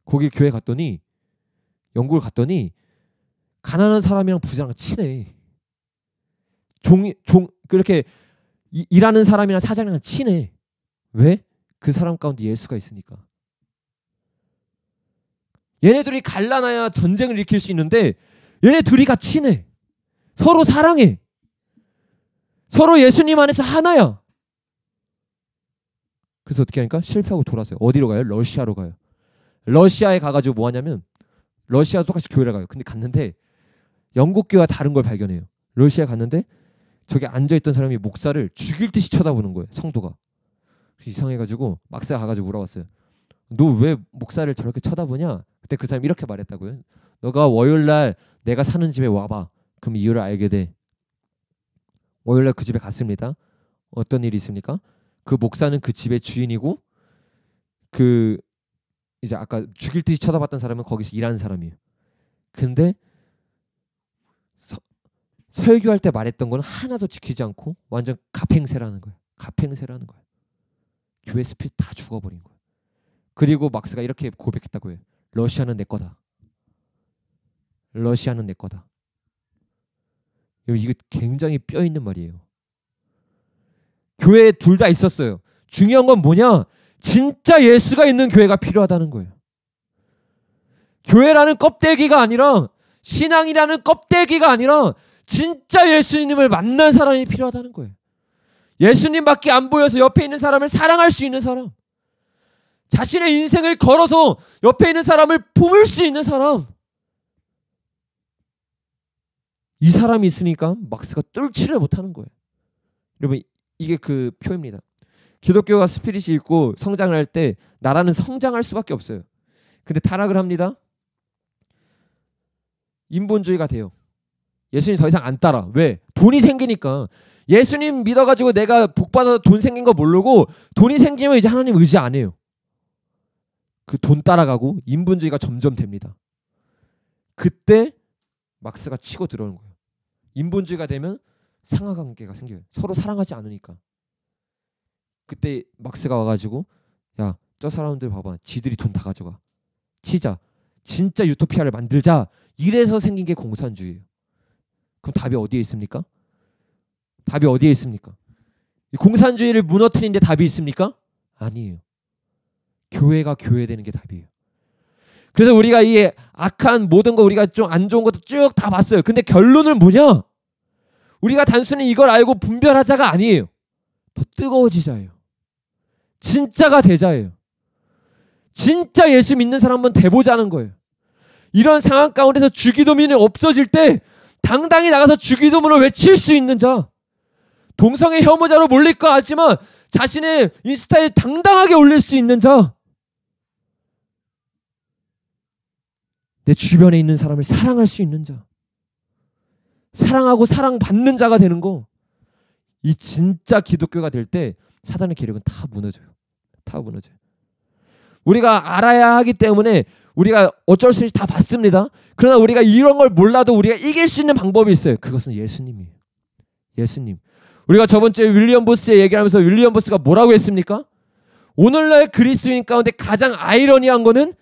거기 교회 갔더니 영국을 갔더니 가난한 사람이랑 부자랑 친해. 그렇게 일하는 사람이랑 사장이랑 친해. 왜? 그 사람 가운데 예수가 있으니까. 얘네들이 갈라놔야 전쟁을 일으킬 수 있는데 얘네 둘이 같이 친해. 서로 사랑해. 서로 예수님 안에서 하나야. 그래서 어떻게 하니까 실패하고 돌아서요. 어디로 가요? 러시아로 가요. 러시아에 가가지고 뭐 하냐면 러시아도 똑같이 교회를 가요. 근데 갔는데 영국 교회와 다른 걸 발견해요. 러시아에 갔는데 저기 앉아있던 사람이 목사를 죽일 듯이 쳐다보는 거예요. 성도가. 이상해가지고 막사가 가가지고 물어봤어요. 너 왜 목사를 저렇게 쳐다보냐? 그때 그 사람이 이렇게 말했다고요. 너가 월요일날 내가 사는 집에 와봐. 그럼 이유를 알게 돼. 월요일날 그 집에 갔습니다. 어떤 일이 있습니까? 그 목사는 그 집의 주인이고 그 이제 아까 죽일 듯이 쳐다봤던 사람은 거기서 일하는 사람이에요. 근데 설교할 때 말했던 건 하나도 지키지 않고 완전 갑행세라는 거예요. 갑행세라는 거예요. 교회 스피릿 다 죽어버린 거예요. 그리고 막스가 이렇게 고백했다고 해요. 러시아는 내 거다. 러시아는 내 거다. 이거 굉장히 뼈 있는 말이에요. 교회에 둘 다 있었어요. 중요한 건 뭐냐? 진짜 예수가 있는 교회가 필요하다는 거예요. 교회라는 껍데기가 아니라, 신앙이라는 껍데기가 아니라 진짜 예수님을 만난 사람이 필요하다는 거예요. 예수님밖에 안 보여서 옆에 있는 사람을 사랑할 수 있는 사람, 자신의 인생을 걸어서 옆에 있는 사람을 품을 수 있는 사람, 이 사람이 있으니까 막스가 뚫지를 못하는 거예요. 여러분, 이게 그 표입니다. 기독교가 스피릿이 있고 성장을 할 때 나라는 성장할 수밖에 없어요. 근데 타락을 합니다. 인본주의가 돼요. 예수님 더 이상 안 따라. 왜? 돈이 생기니까. 예수님 믿어가지고 내가 복받아서 돈 생긴 거 모르고 돈이 생기면 이제 하나님 의지 안 해요. 그 돈 따라가고 인본주의가 점점 됩니다. 그때 막스가 치고 들어오는 거예요. 인본주의가 되면 상하관계가 생겨요. 서로 사랑하지 않으니까. 그때 막스가 와가지고 야, 저 사람들 봐봐. 지들이 돈 다 가져가. 치자. 진짜 유토피아를 만들자. 이래서 생긴 게 공산주의예요. 그럼 답이 어디에 있습니까? 답이 어디에 있습니까? 이 공산주의를 무너뜨리는데 답이 있습니까? 아니에요. 교회가 교회되는 게 답이에요. 그래서 우리가 이 악한 모든 거, 우리가 좀 안 좋은 것도 쭉 다 봤어요. 근데 결론은 뭐냐? 우리가 단순히 이걸 알고 분별하자가 아니에요. 더 뜨거워지자예요. 진짜가 되자예요. 진짜 예수 믿는 사람 한번 돼보자는 거예요. 이런 상황 가운데서 주기도문이 없어질 때 당당히 나가서 주기도문을 외칠 수 있는 자, 동성애 혐오자로 몰릴 거 알지만 자신의 인스타에 당당하게 올릴 수 있는 자, 내 주변에 있는 사람을 사랑할 수 있는 자, 사랑하고 사랑받는 자가 되는 거, 이 진짜 기독교가 될 때 사단의 계력은 다 무너져요. 다 무너져요. 우리가 알아야 하기 때문에 우리가 어쩔 수 없이 다 봤습니다. 그러나 우리가 이런 걸 몰라도 우리가 이길 수 있는 방법이 있어요. 그것은 예수님이에요. 예수님. 우리가 저번 주에 윌리엄 보스의 얘기하면서 윌리엄 보스가 뭐라고 했습니까? 오늘날 그리스도인 가운데 가장 아이러니한 거는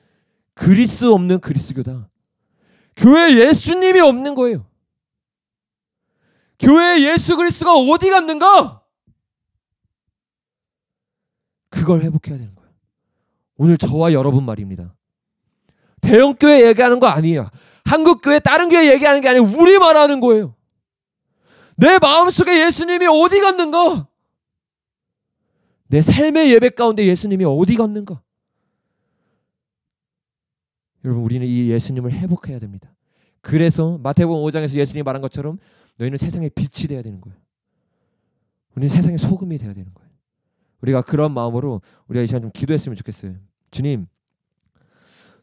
그리스도 없는 그리스도교다. 교회에 예수님이 없는 거예요. 교회에 예수 그리스도가 어디 갔는가? 그걸 회복해야 되는 거예요. 오늘 저와 여러분 말입니다. 대형교회 얘기하는 거 아니에요. 한국교회 다른 교회 얘기하는 게 아니에요. 우리 말하는 거예요. 내 마음속에 예수님이 어디 갔는가? 내 삶의 예배 가운데 예수님이 어디 갔는가? 여러분, 우리는 이 예수님을 회복해야 됩니다. 그래서 마태복음 5장에서 예수님이 말한 것처럼 너희는 세상의 빛이 돼야 되는 거예요. 우리는 세상의 소금이 돼야 되는 거예요. 우리가 그런 마음으로 우리가 이 시간 좀 기도했으면 좋겠어요. 주님,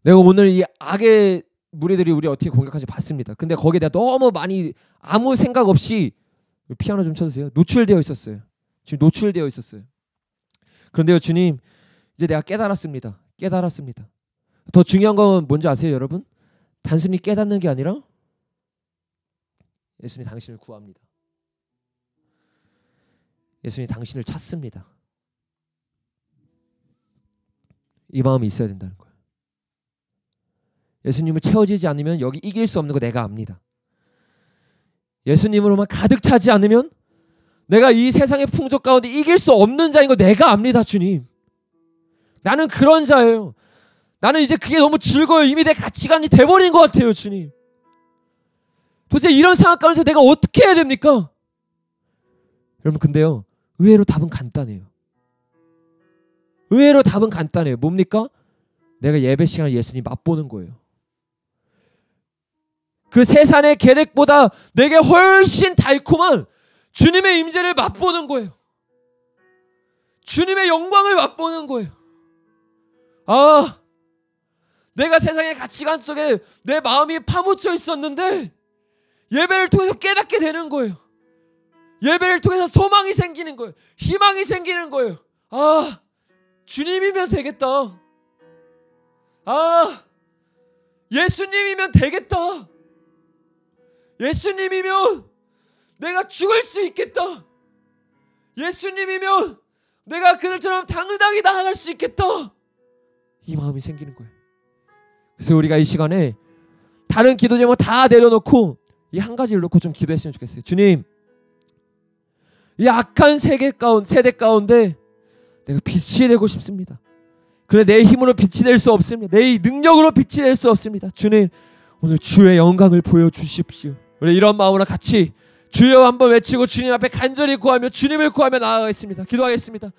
내가 오늘 이 악의 무리들이 우리 어떻게 공격하는지 봤습니다. 근데 거기에 대해 너무 많이 아무 생각 없이, 피아노 좀 쳐주세요. 노출되어 있었어요. 지금 노출되어 있었어요. 그런데요, 주님, 이제 내가 깨달았습니다. 깨달았습니다. 더 중요한 건 뭔지 아세요, 여러분? 단순히 깨닫는 게 아니라 예수님 당신을 구합니다. 예수님 당신을 찾습니다. 이 마음이 있어야 된다는 거예요. 예수님을 채워지지 않으면 여기 이길 수 없는 거 내가 압니다. 예수님으로만 가득 차지 않으면 내가 이 세상의 풍조 가운데 이길 수 없는 자인 거 내가 압니다. 주님, 나는 그런 자예요. 나는 이제 그게 너무 즐거워요. 이미 내 가치관이 돼버린 것 같아요. 주님, 도대체 이런 상황 가운데서 내가 어떻게 해야 됩니까? 여러분, 근데요, 의외로 답은 간단해요. 의외로 답은 간단해요. 뭡니까? 내가 예배 시간에 예수님 맛보는 거예요. 그 세상의 계획보다 내게 훨씬 달콤한 주님의 임재를 맛보는 거예요. 주님의 영광을 맛보는 거예요. 아, 내가 세상의 가치관 속에 내 마음이 파묻혀 있었는데 예배를 통해서 깨닫게 되는 거예요. 예배를 통해서 소망이 생기는 거예요. 희망이 생기는 거예요. 아, 주님이면 되겠다. 아, 예수님이면 되겠다. 예수님이면 내가 죽을 수 있겠다. 예수님이면 내가 그들처럼 당당히 나아갈 수 있겠다. 이 마음이 생기는 거예요. 그래서 우리가 이 시간에 다른 기도 제목 다 내려놓고 이 한 가지를 놓고 좀 기도했으면 좋겠어요. 주님, 이 악한 세대 가운데 내가 빛이 되고 싶습니다. 그래, 내 힘으로 빛이 될 수 없습니다. 내 능력으로 빛이 될 수 없습니다. 주님, 오늘 주의 영광을 보여주십시오. 우리 이런 마음으로 같이 주여 한번 외치고 주님 앞에 간절히 구하며 주님을 구하며 나아가겠습니다. 기도하겠습니다.